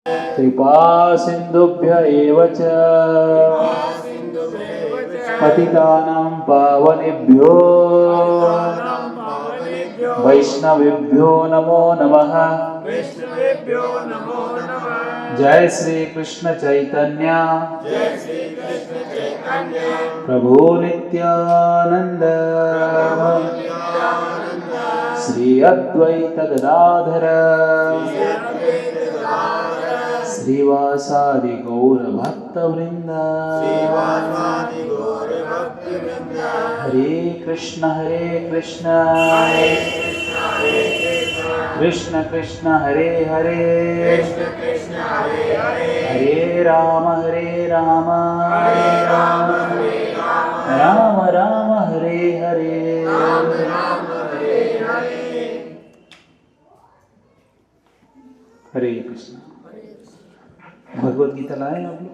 कृपा सिन्धुभ्य एव च पतितानां पावनेभ्यो वैष्णवेभ्यो नमो नमः। जय श्री कृष्ण चैतन्य प्रभु नित्यानंद श्री अद्वैत गदाधर श्रीवासादि गौर भक्त वृंद। हरे कृष्ण कृष्ण कृष्ण हरे हरे हरे राम राम राम हरे हरे। हरे कृष्ण। भगवद गीता लाए आप लोग?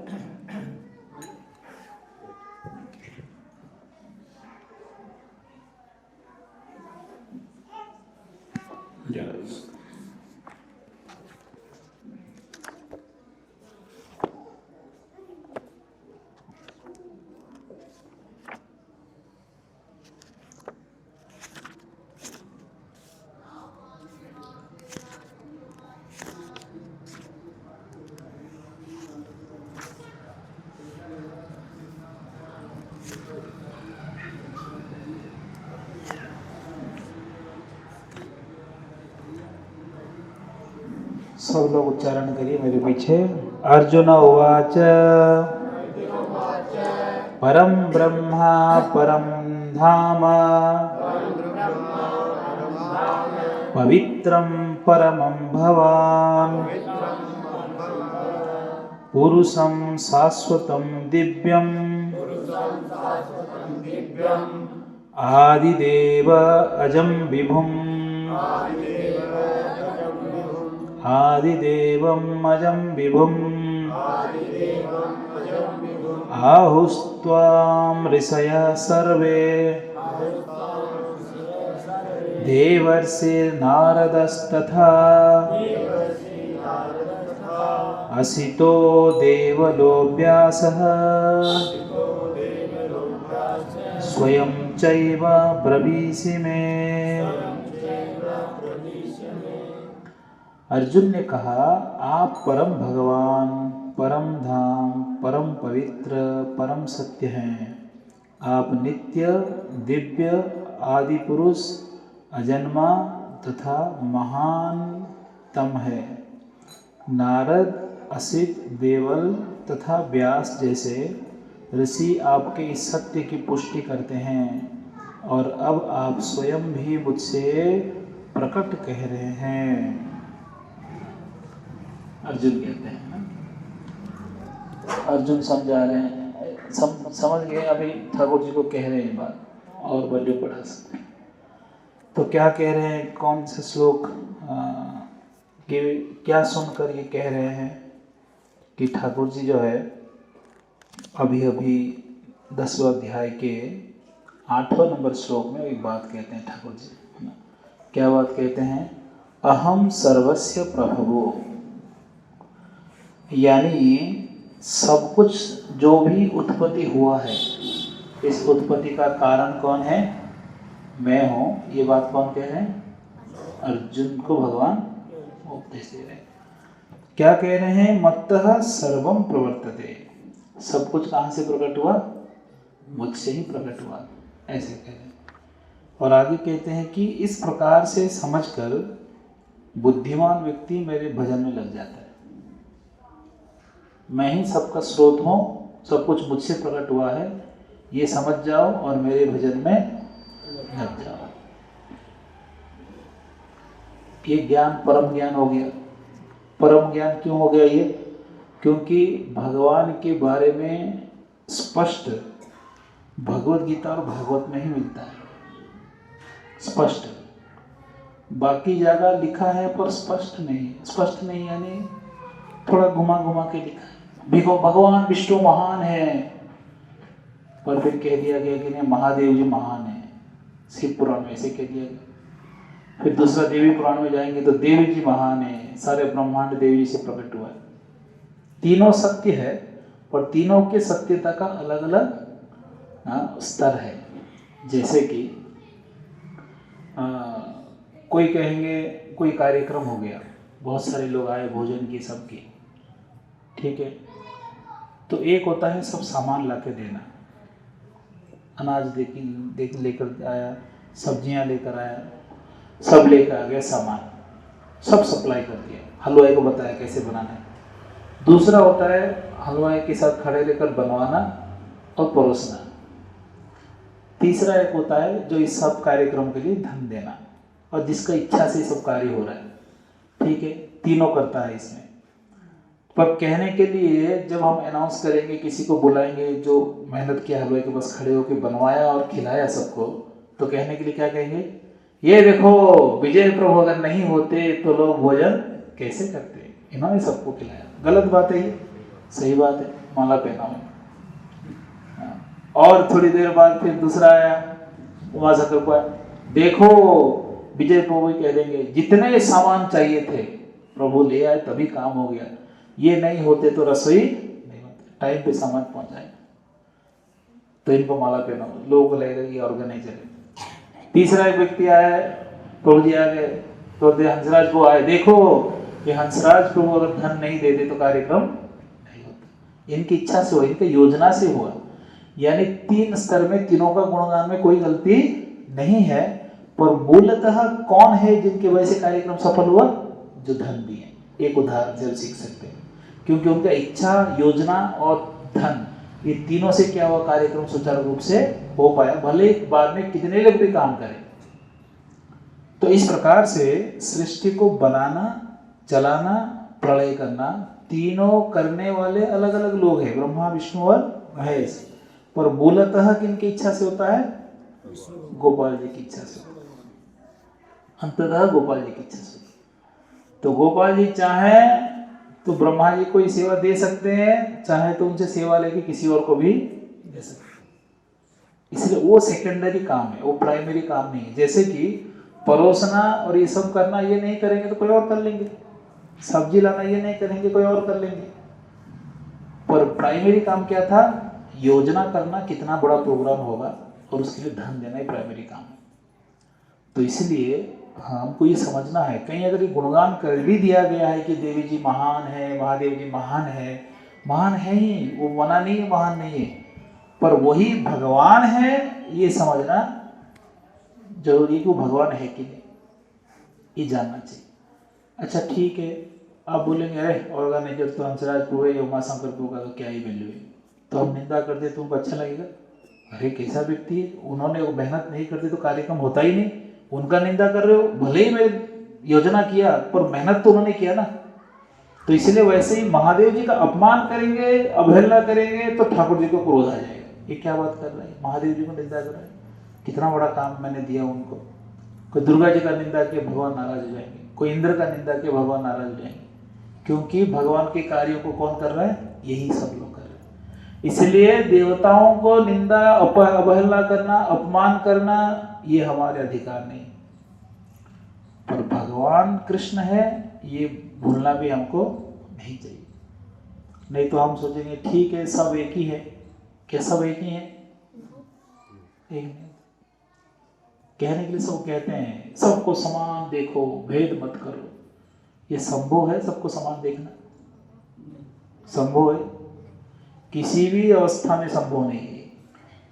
सब लोग उच्चारण करिए मेरे पीछे। अर्जुन उवाच परम ब्रह्मा परम धाम पवित्रं परमं भवान् पुरुषं शाश्वतं दिव्यम् आदिदेव अजं विभुम् आदिदेवम् अजं विभुम् आहुस्त्वां ऋषयः सर्वे देवर्षिर्नारदस्तथा असितो देवलो व्यासः स्वयं चैव ब्रवीषि मे। अर्जुन ने कहा, आप परम भगवान, परम धाम, परम पवित्र, परम सत्य हैं। आप नित्य, दिव्य, आदि पुरुष, अजन्मा तथा महानतम है। नारद, असित, देवल तथा व्यास जैसे ऋषि आपके इस सत्य की पुष्टि करते हैं और अब आप स्वयं भी मुझसे प्रकट कह रहे हैं। अर्जुन कहते हैं ना, अर्जुन समझा रहे हैं, समझ गए। अभी ठाकुर जी को कह रहे हैं बात और वैल्यू बढ़ा सकते हैं। तो क्या कह रहे हैं, कौन से श्लोक कि क्या सुनकर ये कह रहे हैं कि ठाकुर जी जो है अभी 10वें अध्याय के 8वें नंबर श्लोक में एक बात कहते हैं ठाकुर जी। क्या बात कहते हैं? अहम सर्वस्य प्रभवो, यानी सब कुछ जो भी उत्पत्ति हुआ है, इस उत्पत्ति का कारण कौन है? मैं हूँ। ये बात कौन कह रहे हैं? अर्जुन को भगवान उपदेश दे रहे हैं। क्या कह रहे हैं? मत्तः सर्वम प्रवर्तते, सब कुछ कहाँ से प्रकट हुआ? मुझसे ही प्रकट हुआ, ऐसे कह रहे हैं। और आगे कहते हैं कि इस प्रकार से समझकर बुद्धिमान व्यक्ति मेरे भजन में लग जाता है। मैं ही सबका स्रोत हूँ, सब कुछ मुझसे प्रकट हुआ है, ये समझ जाओ और मेरे भजन में लग जाओ। ये ज्ञान परम ज्ञान हो गया। परम ज्ञान क्यों हो गया ये? क्योंकि भगवान के बारे में स्पष्ट भगवद गीता और भागवत में ही मिलता है, स्पष्ट। बाकी जगह लिखा है पर स्पष्ट नहीं। स्पष्ट नहीं यानी थोड़ा घुमा घुमा के लिखा है। भगवान विष्णु महान है, पर फिर कह दिया गया कि नहीं महादेव जी महान है, शिव पुराण में ऐसे कह दिया गया। फिर दूसरा देवी पुराण में जाएंगे तो देवी जी महान है, सारे ब्रह्मांड देवी जी से प्रकट हुआ है। तीनों सत्य है, पर तीनों के सत्यता का अलग अलग स्तर है। जैसे कि कोई कहेंगे कोई कार्यक्रम हो गया, बहुत सारे लोग आए, भोजन की सबकी, ठीक है, तो एक होता है सब सामान ला के देना, अनाज देख लेकर आया, सब्जियां लेकर आया, सब लेकर आ गया सामान, सब सप्लाई कर दिया, हलवाई को बताया कैसे बनाना है। दूसरा होता है हलवाई के साथ खड़े रहकर बनवाना और परोसना। तीसरा एक होता है जो इस सब कार्यक्रम के लिए धन देना और जिसका इच्छा से सब कार्य हो रहा है, ठीक है, तीनों करता है इसमें। पर कहने के लिए जब हम अनाउंस करेंगे, किसी को बुलाएंगे जो मेहनत किया, हलवाई के पास खड़े होकर बनवाया और खिलाया सबको, तो कहने के लिए क्या कहेंगे, ये देखो विजय प्रभु अगर नहीं होते तो लोग भोजन कैसे करते, इन्होंने सबको खिलाया। गलत बात है ये, सही बात है, माला पहनाओ। और थोड़ी देर बाद फिर दूसरा आया, उमाशंकर को आया, देखो विजय प्रभु कह देंगे जितने सामान चाहिए थे प्रभु ले आए तभी काम हो गया, ये नहीं होते तो रसोई नहीं होती, टाइम पे सामान पहुंचाए, तो इनको माला पहनाओ, लोगों को लगेगा ये ऑर्गेनाइजर है। तीसरा एक व्यक्ति आया, प्रभु जी आ गए, तो हंसराज को आए, देखो ये हंसराज प्रभु अगर धन नहीं देते तो कार्यक्रम नहीं होता, इनकी इच्छा से हुआ, इनकी योजना से हुआ। यानी तीन स्तर में, तीनों का गुणगान में कोई गलती नहीं है, पर मूलतः कौन है जिनकी वजह से कार्यक्रम सफल हुआ, जो धन दिए। एक उदाहरण से सीख सकते हैं, क्योंकि उनका इच्छा, योजना और धन, ये तीनों से क्या हुआ, कार्यक्रम सुचारू रूप से हो पाया, भले बाद में कितने लोग भी काम करें। तो इस प्रकार से सृष्टि को बनाना, चलाना, प्रलय करना, तीनों करने वाले अलग अलग लोग हैं, ब्रह्मा विष्णु और महेश, पर मूलतः किनकी इच्छा से होता है, गोपाल जी की इच्छा से, अंततः गोपाल जी की इच्छा से। तो गोपाल जी चाहे तो ब्रह्मा जी को ही सेवा दे सकते हैं, चाहे तो उनसे सेवा लेके किसी और को भी दे सकते हैं। इसलिए वो सेकेंडरी काम है, वो प्राइमरी काम नहीं है। जैसे कि परोसना और ये सब करना, ये नहीं करेंगे तो कोई और कर लेंगे, सब्जी लाना ये नहीं करेंगे कोई और कर लेंगे, पर प्राइमरी काम क्या था, योजना करना, कितना बड़ा प्रोग्राम होगा और उसके लिए धन देना ही प्राइमरी काम है। तो इसलिए हमको ये समझना है, कहीं अगर ये गुणगान कर भी दिया गया है कि देवी जी महान है, महादेव जी महान है ही, वो मना नहीं है, महान नहीं है, पर वही भगवान है ये समझना जरूरी है कि वो भगवान है कि नहीं, ये जानना चाहिए। अच्छा ठीक है, आप बोलेंगे अरे ऑर्गेनाइजर तो हंसराज प्रभु है, उमाशंकर प्रभु का तो क्या ही वैल्यू है, तो हम निंदा कर दे तुमको अच्छा लगेगा, अरे कैसा व्यक्ति है, उन्होंने वो मेहनत नहीं करते तो कार्यक्रम होता ही नहीं, उनका निंदा कर रहे हो, भले ही मैं योजना किया पर मेहनत तो उन्होंने किया ना। तो इसलिए वैसे ही महादेव जी का अपमान करेंगे, अवहेलना करेंगे तो ठाकुर जी को क्रोध आ जाएगा, ये क्या बात कर रहा है, महादेव जी को निंदा कर रहा है, कितना बड़ा काम मैंने दिया उनको। कोई दुर्गा जी का निंदा किया भगवान नाराज हो जाएंगे, कोई इंद्र का निंदा किया भगवान नाराज हो जाएंगे, क्योंकि भगवान के कार्यों को कौन कर रहा है, यही सब लोग कर रहे हैं। इसलिए देवताओं को निंदा, अवहेलना करना, अपमान करना, ये हमारे अधिकार नहीं, पर भगवान कृष्ण है ये भूलना भी हमको नहीं चाहिए। नहीं तो हम सोचेंगे ठीक है सब एक ही है, क्या सब एक ही है, एक नहीं। कहने के लिए सब कहते हैं सबको समान देखो, भेद मत करो, ये संभव है सबको समान देखना? संभव है? किसी भी अवस्था में संभव नहीं है,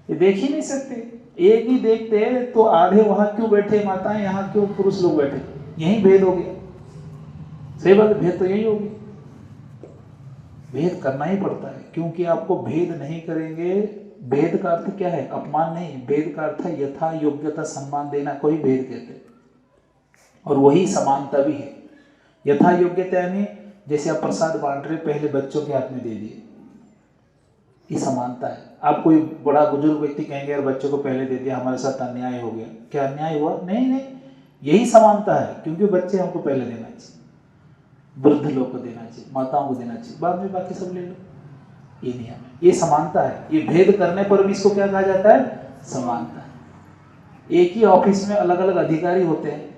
ये देख ही नहीं सकते। एक ही देखते तो आधे वहां क्यों बैठे माताएं, यहाँ क्यों पुरुष लोग बैठे, यही भेद हो गया। सही बात है, भेद तो यही होगी, भेद करना ही पड़ता है, क्योंकि आपको भेद नहीं करेंगे। भेद का अर्थ क्या है, अपमान नहीं, भेद का अर्थ है यथा योग्यता सम्मान देना, कोई भेद कहते हैं, और वही समानता भी है। यथा योग्यता यानी जैसे आप प्रसाद बांट रहे, पहले बच्चों के हाथ में दे दिए, ये समानता है। आप कोई बड़ा बुजुर्ग व्यक्ति कहेंगे यार बच्चों को पहले दे दिया, हमारे साथ अन्याय हो गया, क्या अन्याय हुआ? नहीं नहीं, यही समानता है, क्योंकि बच्चे हमको पहले देना चाहिए, वृद्ध लोग को देना चाहिए, माताओं को देना चाहिए, बाद में बाकी सब ले लो, ये नियम है, ये समानता है। ये भेद करने पर भी इसको क्या कहा जाता है, समानता है। एक ही ऑफिस में अलग अलग अधिकारी होते हैं,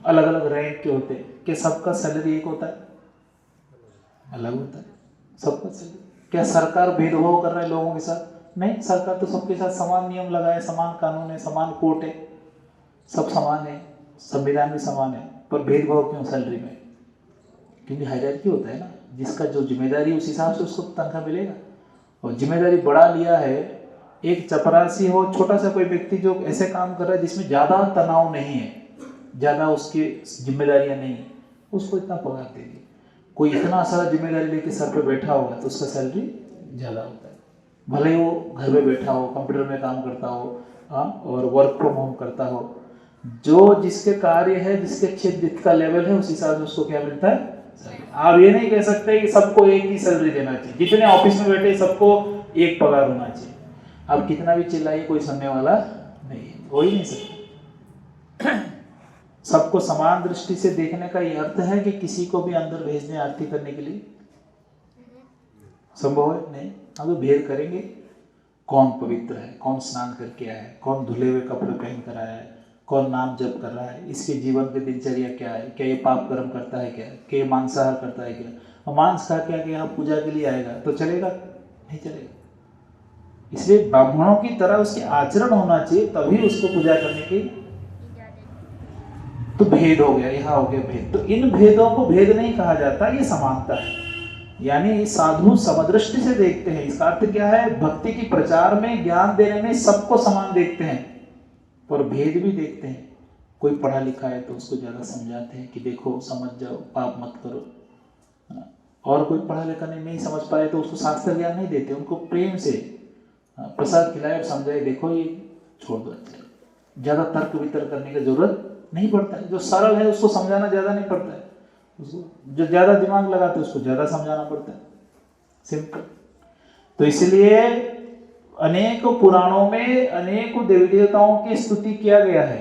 अलग अलग रैंक के होते हैं, कि सबका सैलरी एक होता है? अलग होता है। सबका सैलरी। क्या सरकार भेदभाव कर रहा है लोगों के साथ? नहीं, सरकार तो सबके साथ समान नियम लगाए, समान कानून है, समान कोर्ट है, सब समान है, संविधान भी समान है, पर भेदभाव क्यों सैलरी में? क्योंकि हायरार्की होता है ना, जिसका जो जिम्मेदारी उस हिसाब से उसको तनख्वाह मिलेगा। और जिम्मेदारी बढ़ा लिया है, एक चपरासी हो, छोटा सा कोई व्यक्ति जो ऐसे काम कर रहा है जिसमें ज़्यादा तनाव नहीं है, ज़्यादा उसकी जिम्मेदारियां नहीं है, उसको इतना पगार दे दी। कोई इतना सारा जिम्मेदारी लेके सर पे बैठा होगा तो उसका सैलरी ज़्यादा होता है, भले ही वो घर में बैठा हो, कंप्यूटर में काम करता हो, हाँ, और वर्क फ्रॉम होम करता हो। जो जिसके कार्य है, जिसके क्षेत्र जिसका लेवल है, उस हिसाब से उसको क्या मिलता है? आप ये नहीं कह सकते कि सबको एक ही सैलरी देना चाहिए, जितने ऑफिस में बैठे सबको एक पगार होना चाहिए। आप कितना भी चिल्लाइए, कोई सुनने वाला नहीं है, हो ही नहीं सकता। सबको समान दृष्टि से देखने का ये अर्थ है कि किसी को भी अंदर भेजने आरती करने के लिए संभव है? नहीं। हम तो भेद करेंगे, कौन पवित्र है, कौन स्नान करके आया है, कौन धुले हुए कपड़े पहन कर आया है, कौन नाम जप कर रहा है, इसके जीवन की दिनचर्या क्या है, क्या ये पाप कर्म करता है, क्या ये मांसाहार करता है, क्या और मांस खा क्या यहाँ पूजा के लिए आएगा तो चलेगा? नहीं चलेगा। इसलिए ब्राह्मणों की तरह उसके आचरण होना चाहिए, तभी उसको पूजा करने की। तो भेद हो गया, यहाँ हो गया भेद। तो इन भेदों को भेद नहीं कहा जाता, ये समानता है। यानी साधु समदृष्टि से देखते हैं। इसका अर्थ क्या है? भक्ति की प्रचार में, ज्ञान देने में सबको समान देखते हैं, पर भेद भी देखते हैं। कोई पढ़ा लिखा है तो उसको ज़्यादा समझाते हैं कि देखो समझ जाओ, पाप मत करो। और कोई पढ़ा लिखा नहीं समझ पाए तो उसको शास्त्र ज्ञान नहीं देते, उनको प्रेम से प्रसाद खिलाए और समझाए, देखो ये छोड़ दो, ज़्यादा तर्क वितर्क करने की जरूरत नहीं पड़ता है। जो सरल है उसको समझाना ज़्यादा नहीं पड़ता है, उसको जो ज़्यादा दिमाग लगाते उसको ज़्यादा समझाना पड़ता है, सिंपल। तो इसलिए अनेक पुराणों में अनेकों देवी देवताओं की स्तुति किया गया है,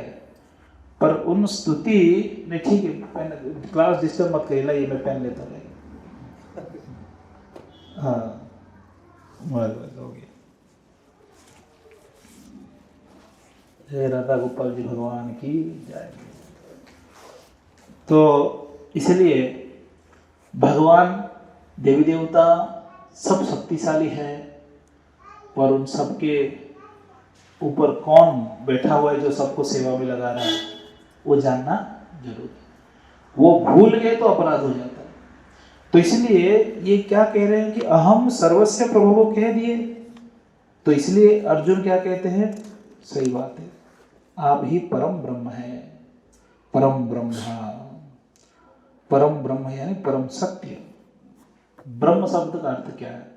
पर उन स्तुति में, ठीक है क्लास डिस्टर्ब मत करिए, ये मैं पेन लेता रहेगा। हाँ हो गया। जय राधा गोपाल जी भगवान की जय। तो इसलिए भगवान देवी देवता सब शक्तिशाली है, पर उन सबके ऊपर कौन बैठा हुआ है जो सबको सेवा में लगा रहा है, वो जानना जरूरी है। वो भूल गए तो अपराध हो जाता है। तो इसलिए ये क्या कह रहे हैं कि अहम सर्वस्य प्रभवो कह दिए, तो इसलिए अर्जुन क्या कहते हैं? सही बात है, आप ही परम ब्रह्म है, परम ब्रह्मा, परम ब्रह्म यानी परम सत्य। ब्रह्म शब्द का अर्थ क्या है?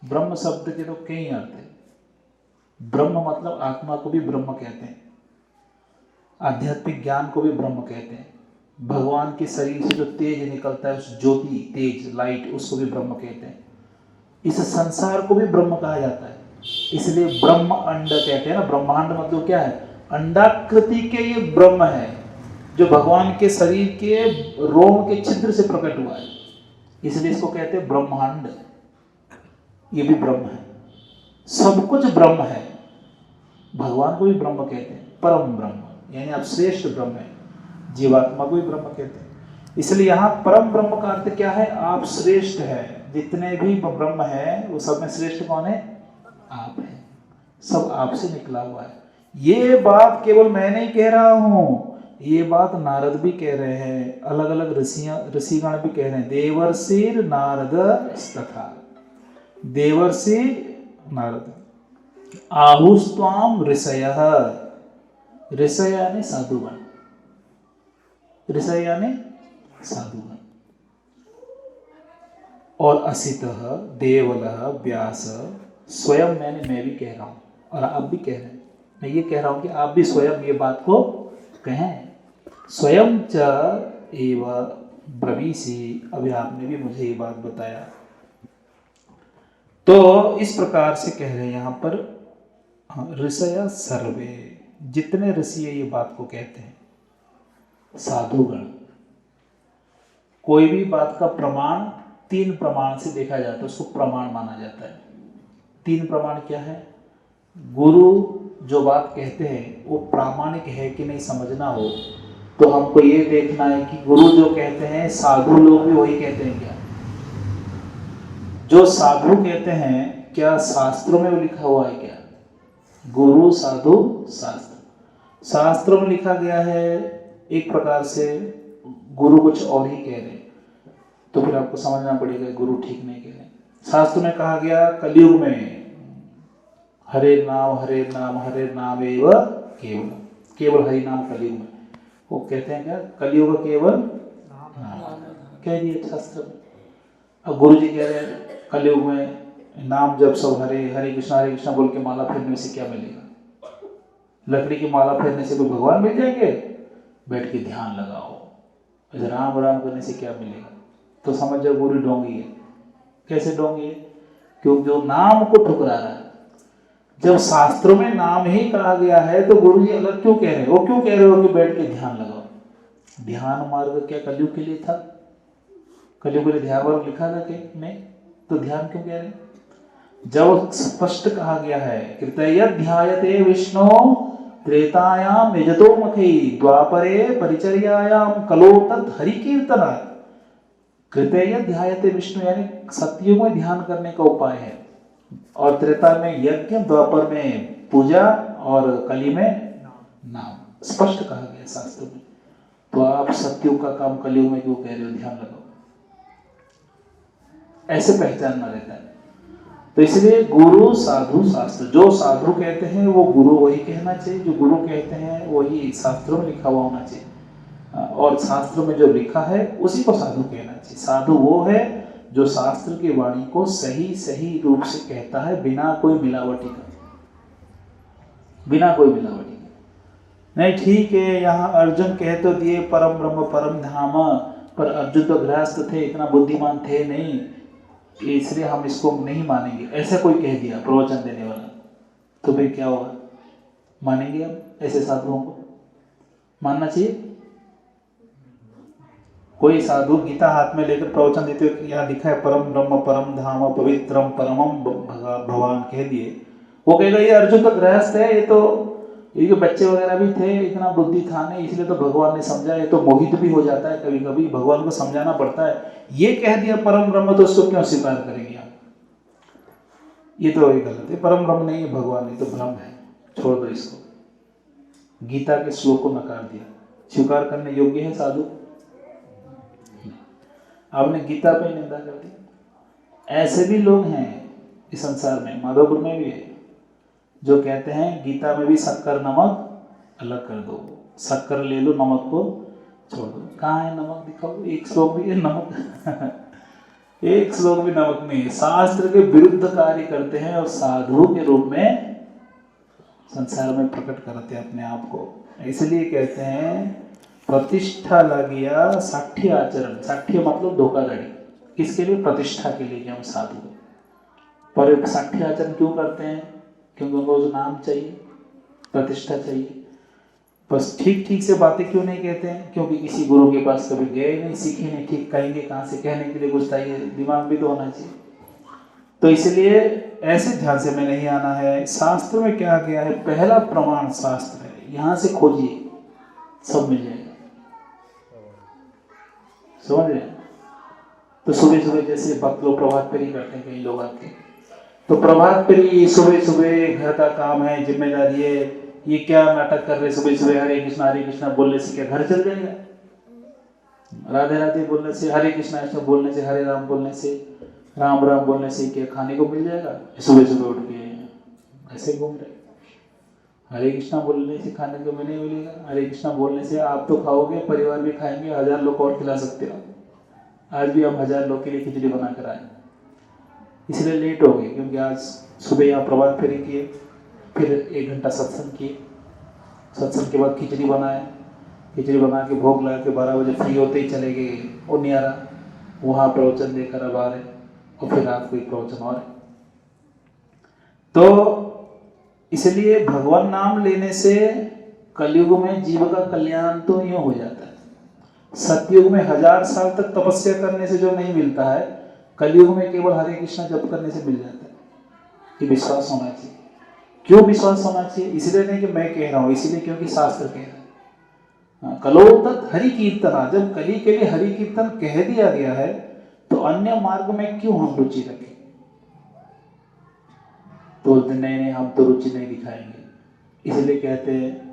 ब्रह्म शब्द के तो कई अर्थ है। ब्रह्म मतलब आत्मा को भी ब्रह्म कहते हैं, आध्यात्मिक ज्ञान को भी ब्रह्म कहते हैं, भगवान के शरीर से जो तेज निकलता है, उस ज्योति, तेज, लाइट, उसको भी ब्रह्म कहते हैं। इस संसार को भी ब्रह्म कहा जाता है, इसलिए ब्रह्म अंड कहते हैं ना। ब्रह्मांड मतलब क्या है? अंडाकृति के ये ब्रह्म है, जो भगवान के शरीर के रोम के छिद्र से प्रकट हुआ है, इसलिए इसको कहते हैं ब्रह्मांड। ये भी ब्रह्म है, सब कुछ ब्रह्म है। भगवान को भी ब्रह्म कहते हैं, परम ब्रह्म यानी आप श्रेष्ठ ब्रह्म है। जीवात्मा को भी ब्रह्म कहते हैं। इसलिए यहाँ परम ब्रह्म का अर्थ क्या है? आप श्रेष्ठ है। जितने भी ब्रह्म है वो सब में श्रेष्ठ कौन है? आप है, सब आपसे निकला हुआ है। ये बात केवल मैं नहीं कह रहा हूँ, ये बात नारद भी कह रहे हैं, अलग अलग ऋषिगण भी कह रहे हैं। देवर्षि नारद तथा, देवर्षि नारद आहुस्त्वाम ऋषयः, ऋषय यानी साधुगण, ऋषय यानी साधुगण, और असितः देवलः व्यास, स्वयं यानी मैं भी कह रहा हूँ और आप भी कह रहे हैं। मैं ये कह रहा हूँ कि आप भी स्वयं ये बात को कहें। स्वयं च एव ब्रवीषि, अभी आपने भी मुझे ये बात बताया। तो इस प्रकार से कह रहे हैं यहाँ पर, ऋषय सर्वे, जितने ऋषि ये बात को कहते हैं, साधुगण। कोई भी बात का प्रमाण 3 प्रमाण से देखा जाता है, उसको प्रमाण माना जाता है। 3 प्रमाण क्या है? गुरु जो बात कहते हैं वो प्रामाणिक है कि नहीं समझना हो तो हमको ये देखना है कि गुरु जो कहते हैं साधु लोग भी वही कहते हैं क्या। जो साधु कहते हैं, क्या शास्त्रों में वो लिखा हुआ है क्या? गुरु साधु शास्त्र, शास्त्रों में लिखा गया है एक प्रकार से, गुरु कुछ और ही कह रहे हैं, तो फिर आपको समझना पड़ेगा गुरु ठीक नहीं कह रहे। शास्त्र में कहा गया कलयुग में हरे नाम हरे नाम एव केवल, केवल हरि नाम कलयुग में, वो कहते हैं क्या कलयुग केवल नाम, कह दिए शास्त्र में। अब गुरु जी कह रहे हैं कलयुग में नाम जब सब हरे कृष्णा बोल के माला फेरने से क्या मिलेगा? लकड़ी की माला फेरने से कोई भगवान मिल जाएंगे? बैठ के ध्यान लगाओ, राम राम करने से क्या मिलेगा? तो समझ जाओ गुरु डोंगी है। कैसे डोंगी है? क्योंकि जो नाम को ठुकरा रहा है। जब शास्त्रों में नाम ही कहा गया है तो गुरु जी अलग क्यों कह रहे हैं? वो क्यों कह रहे हो कि बैठ के ध्यान लगाओ? ध्यान मार्ग क्या कलयुग के लिए था? कलयुग के लिए ध्यान मार्ग लिखा था कि नहीं? तो ध्यान क्यों कह रहे हैं? जब स्पष्ट कहा गया है कृतयध्यायते विष्णु त्रेतायाम यजतो मखै द्वापरे परिचर्यायाम कलो तत् हरि कीर्तना। कृतयध्यायते विष्णु यानी सतयुग में ध्यान करने का उपाय है, और त्रेता में यज्ञ, द्वापर में पूजा और कली में नाम, स्पष्ट कहा गया शास्त्र में। तो आप सतयुग का काम कलयुग में क्यों कह रहे हो? ध्यान लगाओ, ऐसे पहचानना रहता है। तो इसलिए गुरु साधु शास्त्र, जो साधु कहते हैं वो गुरु वही कहना चाहिए, जो गुरु कहते हैं वही शास्त्रों में लिखा हुआ होना चाहिए, और शास्त्र में जो लिखा है उसी को साधु कहना चाहिए। साधु वो है जो शास्त्र की वाणी को सही सही रूप से कहता है, बिना कोई मिलावटी का, बिना कोई मिलावटी का। नहीं ठीक है, यहाँ अर्जुन कह तो दिए परम ब्रह्म परम धाम, पर अर्जुन तो गृहस्थ थे, इतना बुद्धिमान थे नहीं, इसलिए हम इसको नहीं मानेंगे, ऐसा कोई कह दिया प्रवचन देने वाला, तो फिर क्या होगा? मानेंगे हम ऐसे साधुओं को? मानना चाहिए? कोई साधु गीता हाथ में लेकर प्रवचन देते हुए यहाँ लिखा है परम ब्रह्म परम धाम पवित्रम परमम भगवान कह दिए, वो कहेगा ये अर्जुन तो गृहस्थ है, ये तो ये बच्चे वगैरह भी थे, इतना बुद्धि था नहीं, इसलिए तो भगवान ने समझा, ये तो मोहित भी हो जाता है कभी कभी, भगवान को समझाना पड़ता है, ये कह दिया परम ब्रह्म तो उसको क्यों स्वीकार करेंगे आप? ये तो वही गलत है, परम ब्रह्म नहीं है भगवान, ये तो ब्रह्म है, छोड़ दो इसको। गीता के श्लोक को नकार दिया, स्वीकार करने योग्य है साधु? आपने गीता पे निंदा कर दी। ऐसे भी लोग हैं इस संसार में, माधवपुर में भी है, जो कहते हैं गीता में भी शक्कर नमक अलग कर दो, शक्कर ले लो नमक को छोड़ दो। कहाँ है नमक? दिखाओ, एक श्लोक भी है नमक एक श्लोक भी नमक नहीं है। शास्त्र के विरुद्ध कार्य करते हैं और साधु के रूप में संसार में प्रकट करते हैं अपने आप को। इसलिए कहते हैं प्रतिष्ठा लगिया साठ्य आचरण, साठ्य मतलब धोखाधड़ी, किसके लिए? प्रतिष्ठा के लिए कि हम साधु हैं। पर साठ्य आचरण क्यों करते हैं? क्योंकि उनको नाम चाहिए, प्रतिष्ठा चाहिए। बस ठीक ठीक से बातें क्यों नहीं कहते हैं? क्योंकि किसी गुरु के पास कभी गए नहीं, सीखे नहीं, ठीक कहेंगे कहाँ से? कहने के लिए कुछ चाहिए, दिमाग भी तो होना चाहिए। तो इसलिए ऐसे ध्यान से में नहीं आना है। शास्त्र में क्या गया है? पहला प्रमाण शास्त्र है, यहाँ से खोजिए सब मिल जाएगा, समझ रहे? तो सुबह सुबह जैसे भक्त लोग प्रभात फेरी करते हैं, कई लोग आते हैं, तो प्रभात फेरी सुबह सुबह, घर का काम है, जिम्मेदारी है, ये क्या नाटक कर रहे सुबह सुबह? हरे कृष्णा बोलने से क्या घर चल जाएगा? राधे राधे बोलने से, हरे कृष्णा बोलने से, हरे राम बोलने से, राम राम बोलने से क्या खाने को मिल जाएगा? सुबह सुबह उठ के ऐसे घूम रहे। हरे कृष्णा बोलने से खाने को नहीं मिलेगा, हरे कृष्णा बोलने से आप तो खाओगे, परिवार भी खाएंगे, 1000 लोग और खिला सकते हो। आज भी हम 1000 लोग के लिए खिचड़ी बना कर आए, इसलिए लेट हो गए, क्योंकि आज सुबह यहाँ प्रभात फेरी किए, फिर 1 घंटा सत्संग किए, सत्संग के बाद खिचड़ी बनाए, खिचड़ी बना के भोग लगा के 12 बजे फ्री होते ही चले गए उनियारा, वहाँ प्रवचन देकर अब आ रहे, और फिर रात को एक प्रवचन और है। तो इसलिए भगवान नाम लेने से कलयुग में जीव का कल्याण तो यूं हो जाता है। सतयुग में 1000 साल तक तपस्या करने से जो नहीं मिलता है, कलयुग में केवल हरे कृष्णा जप करने से मिल जाता है। ये विश्वास होना चाहिए। क्यों विश्वास होना चाहिए? इसलिए नहीं कि मैं कह रहा हूँ, इसलिए क्योंकि शास्त्र कह रहा है। कलो तत् हरि कीर्तना, जब कली के लिए हरि कीर्तन कह दिया गया है तो अन्य मार्ग में क्यों हम रुचि रखें? तो नहीं नहीं हम तो रुचि नहीं दिखाएंगे। इसलिए कहते हैं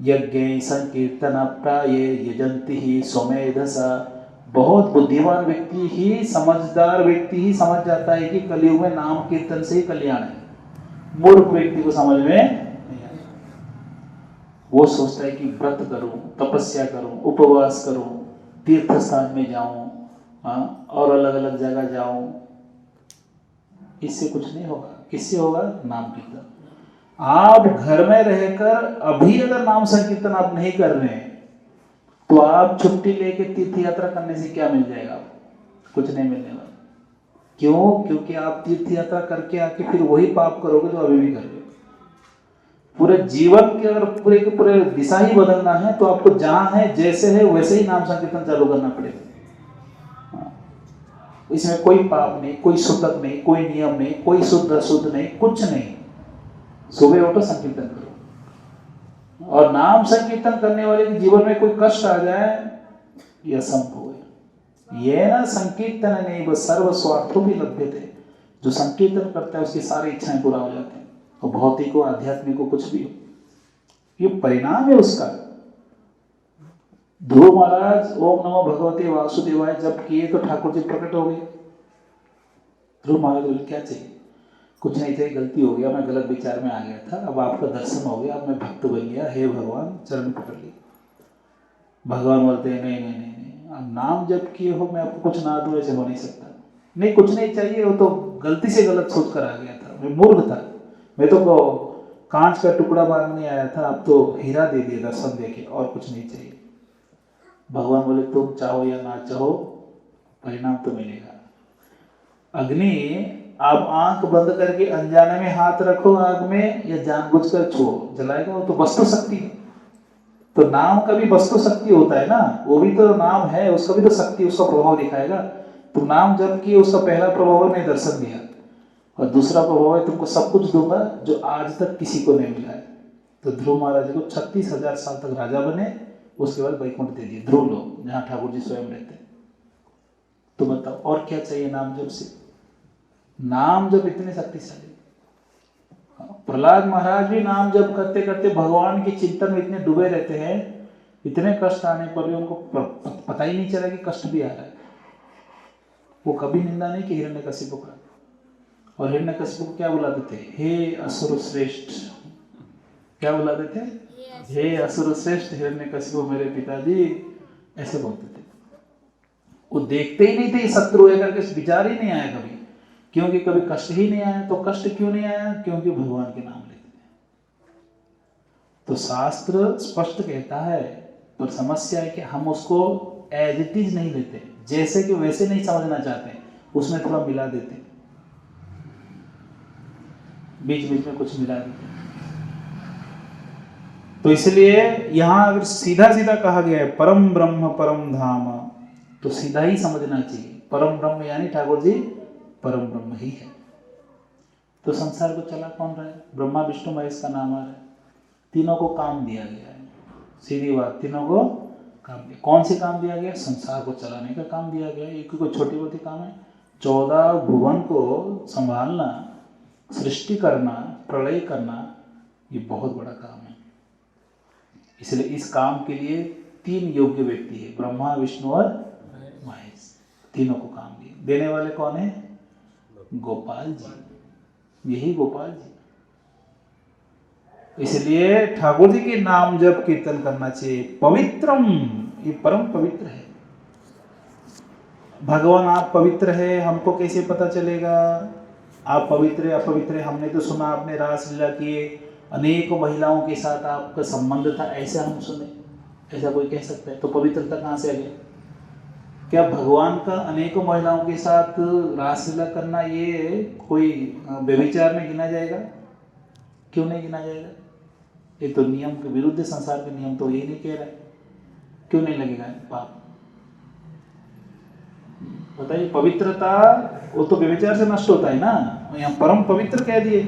यज्ञ संकीर्तन प्राये यजंती ही स्वमेधसा। बहुत बुद्धिमान व्यक्ति ही, समझदार व्यक्ति ही समझ जाता है कि कलयुग में नाम कीर्तन से ही कल्याण है। मूर्ख व्यक्ति को समझ में नहीं आता। वो सोचता है कि व्रत करूं, तपस्या करूं, उपवास करूं, तीर्थ स्थान में जाऊं, और अलग अलग जगह जाऊं, इससे कुछ नहीं होगा। किससे होगा? नाम कीर्तन। आप घर में रहकर अभी अगर नाम संकीर्तन आप नहीं कर रहे हैं तो आप छुट्टी लेके तीर्थ यात्रा करने से क्या मिल जाएगा? आपको कुछ नहीं मिलने वाला। क्यों? क्योंकि आप तीर्थ यात्रा करके आके फिर वही पाप करोगे जो अभी भी कर रहे हो। पूरे जीवन के अगर पूरे के पूरे दिशा ही बदलना है तो आपको जहां है जैसे है वैसे ही नाम संकीर्तन चालू करना पड़ेगा। इसमें कोई पाप नहीं, कोई सूतक नहीं, कोई नियम नहीं, कोई शुद्ध अशुद्ध नहीं, कुछ नहीं। सुबह उठो, संकीर्तन करो। और नाम संकीर्तन करने वाले के जीवन में कोई कष्ट आ जाए यह असंभव है। ये ना संकीर्तन नहीं बस सर्व स्वार्थों भी लभ्यते। जो संकीर्तन करता है उसकी सारी इच्छाएं पूरा हो जाती हैं, और भौतिक हो आध्यात्मिक हो कुछ भी हो, ये परिणाम है उसका। ध्रुव महाराज ओम नमो भगवते वासुदेवाय जब किए तो ठाकुर जी प्रकट हो गए। ध्रुव महाराज बोले क्या चाहिए? कुछ नहीं चाहिए, गलती हो गया, मैं गलत विचार में आ गया था, अब आपका दर्शन हो गया, अब मैं भक्त बन गया, हे भगवान चरण पकड़ लिया। भगवान बोलते हैं नहीं नहीं नहीं नहीं, आप नाम जब किए हो, मैं आपको कुछ ना दूं, ऐसे हो नहीं सकता। नहीं कुछ नहीं चाहिए, वो तो गलती से गलत सोच कर आ गया था, मैं मूर्ख था, मैं तो कांच का टुकड़ा मांगने आया था, अब तो हीरा दे दिया दर्शन देके, और कुछ नहीं चाहिए। भगवान बोले तुम चाहो या ना चाहो परिणाम तो मिलेगा। अग्नि आप आंख बंद करके अनजाने में हाथ रखो आग में या जानबूझकर छुओ, जलाएगा वो तो वस्तु शक्ति है। तो नाम का भी वस्तु शक्ति होता है ना, वो भी तो नाम है, उसका भी तो शक्ति, उसका प्रभाव दिखाएगा। तुम नाम जब किए उसका पहला प्रभाव है दर्शन दिया, और दूसरा प्रभाव है तुमको सब कुछ दूंगा जो आज तक किसी को नहीं मिला है। तो ध्रुव महाराज को 36,000 साल तक राजा बने, उसके बाद वैकुंठ दे दिए, ध्रुव लोग जहाँ ठाकुर जी स्वयं रहते हैं। तो बताओ और क्या चाहिए नाम जप से? नाम जप इतने शक्तिशाली। प्रहलाद महाराज भी नाम जप करते करते भगवान के चिंतन में इतने डूबे रहते हैं, इतने कष्ट आने पर भी उनको पता ही नहीं चला कि कष्ट भी आ रहा है। वो कभी निंदा नहीं कि हिरण्यकशिपु का। और हिरण्यकशिपु को क्या बुलाते थे? हे असुर श्रेष्ठ। क्या बुलाते थे? हे असुर श्रेष्ठ हिरण्यकशिपु मेरे पिताजी, ऐसे बोलते थे। वो देखते ही नहीं थे ये शत्रु है करके, विचार ही नहीं आया कभी, क्योंकि कभी कष्ट ही नहीं आया। तो कष्ट क्यों नहीं आया? क्योंकि भगवान के नाम लेते थे। तो शास्त्र स्पष्ट कहता है, पर समस्या है कि हम उसको एज इट इज नहीं लेते, जैसे कि वैसे नहीं समझना चाहते, उसमें थोड़ा मिला देते, बीच बीच में कुछ मिला देते। तो इसलिए यहां अगर सीधा सीधा कहा गया है परम ब्रह्म परम धाम, तो सीधा ही समझना चाहिए। परम ब्रह्म यानी ठाकुर जी परम ब्रह्म ही है। तो संसार को चला कौन रहा है? ब्रह्मा विष्णु महेश का नाम आ रहा है। तीनों को काम दिया गया है, सीधी बात, तीनों को काम दिया। कौन से काम दिया गया? संसार को चलाने का काम दिया गया। ये कोई छोटी मोटी काम है? 14 भुवन को संभालना, सृष्टि करना, प्रलय करना, ये बहुत बड़ा काम है। इसलिए इस काम के लिए 3 योग्य व्यक्ति है, ब्रह्मा विष्णु और महेश। तीनों को काम दिए। देने वाले कौन है? गोपाल जी, यही गोपाल जी। इसलिए ठाकुर जी के नाम जब कीर्तन करना चाहिए। पवित्रम, ये परम पवित्र है। भगवान आप पवित्र है, हमको कैसे पता चलेगा आप पवित्र है अपवित्र है? हमने तो सुना आपने रासलीला किए, अनेक महिलाओं के साथ आपका संबंध था, ऐसे हम सुने। ऐसा कोई कह सकता है? तो पवित्रता कहाँ से आ गई? क्या भगवान का अनेकों महिलाओं के साथ रासलीला करना ये कोई व्यभिचार में गिना जाएगा? क्यों नहीं गिना जाएगा? ये तो नियम के विरुद्ध, संसार के नियम तो यही नहीं कह रहा है, क्यों नहीं लगेगा पाप? बताइए। पवित्रता वो तो व्यभिचार से नष्ट होता है ना, यहाँ परम पवित्र कह दिए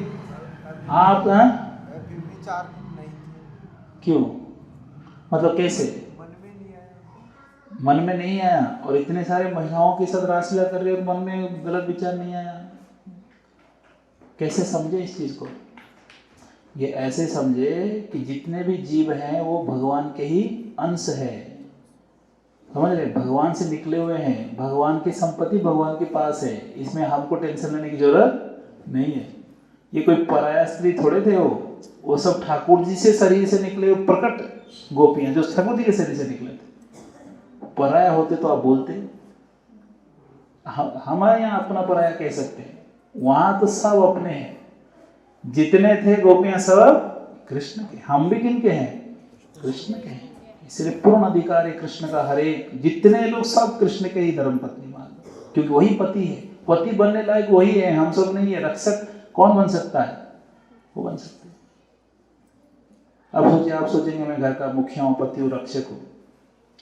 आप। क्यों? मतलब कैसे? मन में नहीं आया, और इतने सारे महिलाओं के साथ रासलीला कर रहे हो, मन में गलत विचार नहीं आया, कैसे समझे इस चीज को? ये ऐसे समझे कि जितने भी जीव हैं वो भगवान के ही अंश है, समझ रहे? भगवान से निकले हुए हैं, भगवान की संपत्ति भगवान के पास है, इसमें हमको टेंशन लेने की जरूरत नहीं है। ये कोई पराया स्त्री थोड़े थे, वो सब ठाकुर जी से शरीर से निकले हुए प्रकट गोपियां जो ठाकुर जी के शरीर से निकले थे। पराया होते तो आप बोलते, हमारे यहाँ अपना पराया कह सकते हैं, वहां तो सब अपने हैं। जितने थे गोपियां सब कृष्ण के, हम भी किन के हैं? कृष्ण के हैं। इसलिए पूर्ण अधिकार है कृष्ण का, हर एक जितने लोग सब कृष्ण के ही धर्म पत्नी मान, क्योंकि वही पति है, पति बनने लायक वही है, हम सब नहीं है। रक्षक कौन बन सकता है? वो बन सकते हैं। अब सोचिए, आप सोचेंगे मैं घर का मुखिया हूं, पति हूं, रक्षक हूं,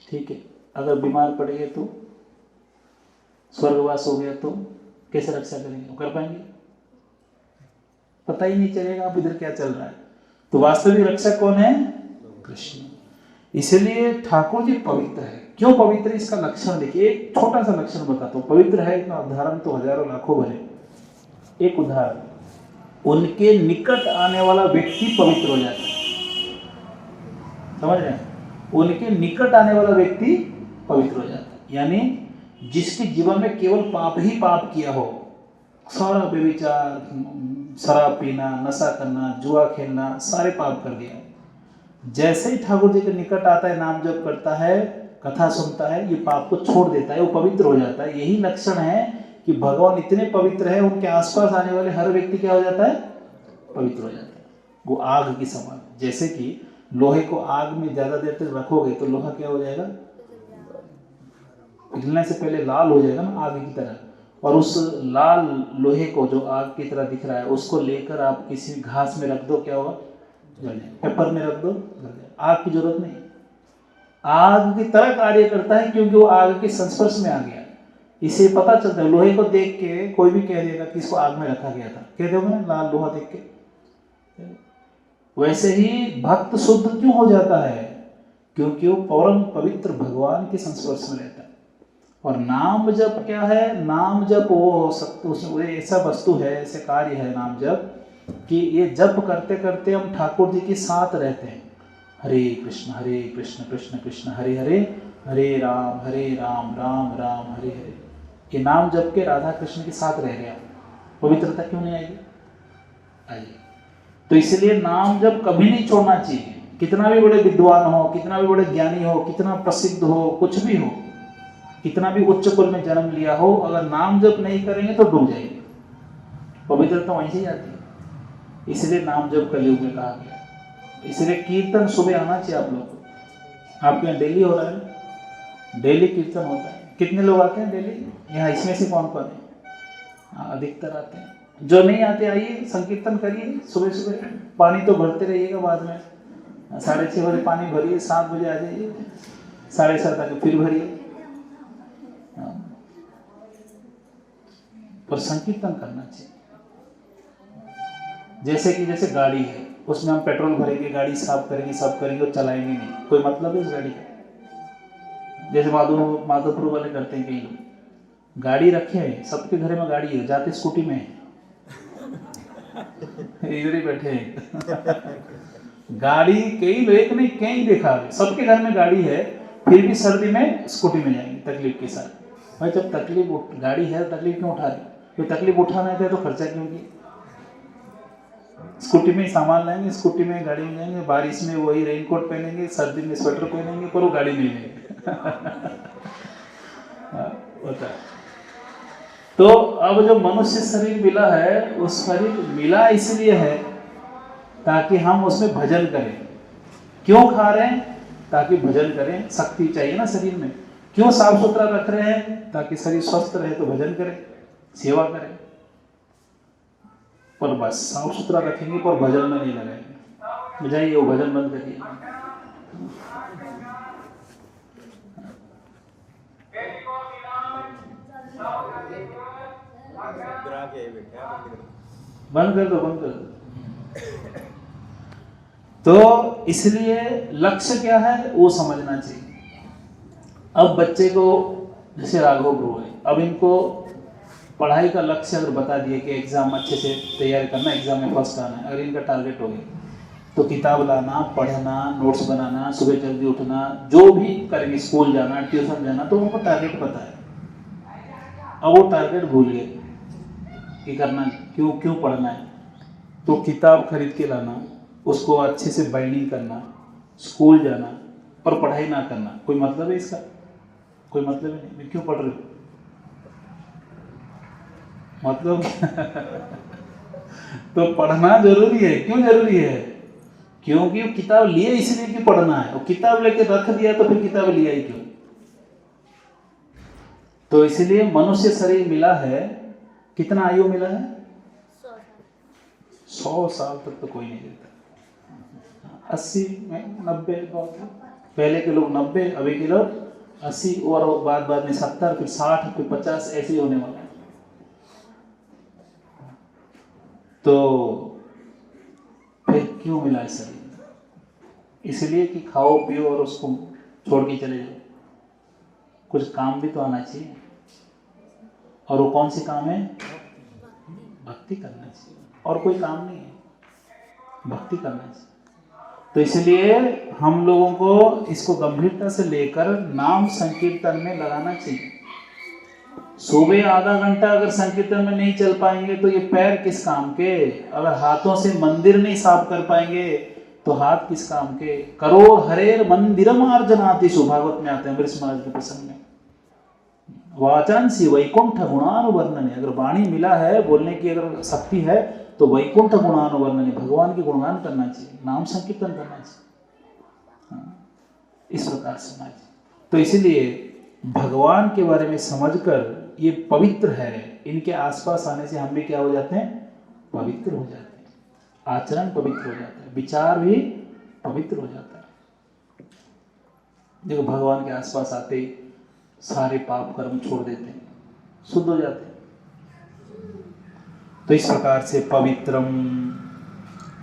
ठीक है, अगर बीमार पड़ गए तो, स्वर्गवास हो गया तो कैसे रक्षा करेंगे? कर पाएंगे? पता ही नहीं चलेगा आप इधर क्या चल रहा है। तो वास्तविक रक्षक कौन है? कृष्ण। इसलिए ठाकुर जी पवित्र है। क्यों पवित्र? इसका लक्षण देखिए, एक छोटा सा लक्षण बताता हूँ। पवित्र है इतना उदाहरण तो हजारों लाखों भरे। एक उदाहरण, उनके निकट आने वाला व्यक्ति पवित्र हो जाता है, समझ रहे हैं? उनके निकट आने वाला व्यक्ति पवित्र हो जाता है, यानी जिसके जीवन में केवल पाप ही पाप किया हो, सारा व्यभिचार, शराब पीना, नशा करना, जुआ खेलना, सारे पाप कर दिया, जैसे ही ठाकुर जी के निकट आता है, नाम जप करता है, कथा सुनता है, ये पाप को छोड़ देता है, वो पवित्र हो जाता है। यही लक्षण है कि भगवान इतने पवित्र है, उनके आसपास आने वाले हर व्यक्ति क्या हो जाता है? पवित्र हो जाता है। वो आग की समान, जैसे कि लोहे को आग में ज्यादा देर तक रखोगे तो लोहा क्या हो जाएगा? पिघलने से पहले लाल हो जाएगा ना, आग की तरह। और उस लाल लोहे को जो आग की तरह दिख रहा है, उसको लेकर आप किसी घास में रख दो, क्या होगा? जल जाएगा। पेपर में रख दो, जल जाएगा। आग की जरूरत नहीं, आग की तरह कार्य करता है, क्योंकि वो आग के संस्पर्श में आ गया। इसे पता चलता है, लोहे को देख के कोई भी कह देगा कि इसको आग में रखा गया था, कह दोगे ना, लाल लोहा देख के। वैसे ही भक्त शुद्ध क्यों हो जाता है? क्योंकि वो परम पवित्र भगवान के संस्पर्श में रहता है। और नाम जप क्या है? नाम जप वो हो सकता, उसमें ऐसा वस्तु है, ऐसे कार्य है नाम जप, कि ये जप करते करते हम ठाकुर जी के साथ रहते हैं। हरे कृष्ण कृष्ण कृष्ण हरे हरे, हरे राम राम राम हरे हरे। ये नाम जप के राधा कृष्ण के साथ रह गया, पवित्रता क्यों नहीं आएगी? आइए। तो इसलिए नाम जप कभी नहीं छोड़ना चाहिए। कितना भी बड़े विद्वान हो, कितना भी बड़े ज्ञानी हो, कितना प्रसिद्ध हो, कुछ भी हो, कितना भी उच्च कुल में जन्म लिया हो, अगर नाम जप नहीं करेंगे तो डूब जाएंगे। पवित्रता वहीं से जाती है। इसलिए नाम जप कलयुग में कहा गया। इसलिए कीर्तन सुबह आना चाहिए आप लोग को। आपके यहाँ डेली हो रहा है, डेली कीर्तन होता है। कितने लोग आते हैं डेली यहाँ? इसमें से कौन कौन है? अधिकतर आते हैं। जो नहीं आते आइए, संकीर्तन करिए सुबह सुबह। पानी तो भरते रहिएगा, बाद में 6:30 बजे पानी भरिए, 7 बजे आ जाइए, 7:30 आके फिर भरिए। पर संकीर्तन करना चाहिए। जैसे गाड़ी है, उसमें हम पेट्रोल भरेंगे, गाड़ी साफ करेंगे, सब करेंगे और चलाएंगे नहीं, कोई मतलब है उस गाड़ी का? जैसे माधोपुर वाले करते हैं, कई लोग गाड़ी रखे हैं, सबके घर में गाड़ी है, जाते स्कूटी में इधर ही बैठे हैं गाड़ी कई लोग, एक नहीं कई देखा, सबके घर में गाड़ी है, फिर भी सर्दी में स्कूटी में जाएंगे तकलीफ के साथ। भाई जब तकलीफ गाड़ी है, तकलीफ क्यों उठा रहे? कोई तकलीफ उठाना है तो खर्चा क्यों किया? स्कूटी में ही सामान लाएंगे, स्कूटी में गाड़ी में जाएंगे, बारिश में वही रेनकोट पहनेंगे, सर्दी में स्वेटर पहनेंगे, पर वो गाड़ी नहीं लेंगे होता है। तो अब जो मनुष्य शरीर मिला है, वो शरीर मिला इसलिए है ताकि हम उसमें भजन करें। क्यों खा रहे हैं? ताकि भजन करें, शक्ति चाहिए ना शरीर में। क्यों साफ सुथरा रख रहे हैं? ताकि शरीर स्वस्थ रहे, तो भजन करें, सेवा करें। पर बस साफ सुथरा रखेंगे पर भजन में नहीं लगाएंगे, जाइए वो भजन बंद करिए। बंद कर दो, बंद कर दो। तो इसलिए लक्ष्य क्या है वो समझना चाहिए। अब बच्चे को, जैसे राघव गुरु है, अब इनको पढ़ाई का लक्ष्य अगर बता दिए कि एग्ज़ाम अच्छे से तैयारी करना, एग्ज़ाम में फर्स्ट आना है, अगर इनका टारगेट हो गया तो किताब लाना, पढ़ना, नोट्स बनाना, सुबह जल्दी उठना, जो भी करेंगे, स्कूल जाना, ट्यूशन जाना, तो उनको टारगेट पता है। अब वो टारगेट भूल गए कि करना क्यों क्यों पढ़ना है, तो किताब खरीद के लाना, उसको अच्छे से बाइंडिंग करना, स्कूल जाना और पढ़ाई ना करना, कोई मतलब है इसका? कोई मतलब ही नहीं। मैं क्यों पढ़ रही हूँ मतलब तो पढ़ना जरूरी है। क्यों जरूरी है? क्योंकि वो किताब लिए इसलिए कि पढ़ना है, और किताब लेके रख दिया तो फिर किताब लिया ही क्यों? तो इसलिए मनुष्य शरीर मिला है, कितना आयु मिला है? 100 साल तक तो कोई नहीं देता। 80 में 90 बहुत है। पहले के लोग 90, अभी के लोग 80, और बाद में 70, फिर 60, फिर 50, ऐसे ही होने वाला है। तो फिर क्यों मिला है शरीर? इसलिए कि खाओ पियो और उसको छोड़ के चले जाओ। कुछ काम भी तो आना चाहिए, और वो कौन सी काम है? भक्ति करना चाहिए, और कोई काम नहीं है, भक्ति करना चाहिए। तो इसलिए हम लोगों को इसको गंभीरता से लेकर नाम संकीर्तन में लगाना चाहिए। सुबह आधा घंटा अगर संकीर्तन में नहीं चल पाएंगे तो ये पैर किस काम के? अगर हाथों से मंदिर नहीं साफ कर पाएंगे तो हाथ किस काम के? करोड़ हरेर मंदिरम अर्जनातिषु, भागवत में आते हैं वृष महाराज के प्रसंग में। वाचांसी वैकुंठ गुणानुवर्णने, अगर वाणी मिला है, बोलने की अगर शक्ति है, तो वैकुंठ गुणानुवर्णने, भगवान के गुणगान करना चाहिए, नाम संकीर्तन करना चाहिए। इस प्रकार से होना चाहिए। तो इसलिए भगवान के बारे में समझकर ये पवित्र है, इनके आसपास आने से हम भी क्या हो जाते हैं? पवित्र हो जाते हैं। आचरण पवित्र हो जाता है, विचार भी पवित्र हो जाता है। देखो भगवान के आसपास आते ही सारे पाप कर्म छोड़ देते हैं, शुद्ध हो जाते हैं। तो इस प्रकार से पवित्रम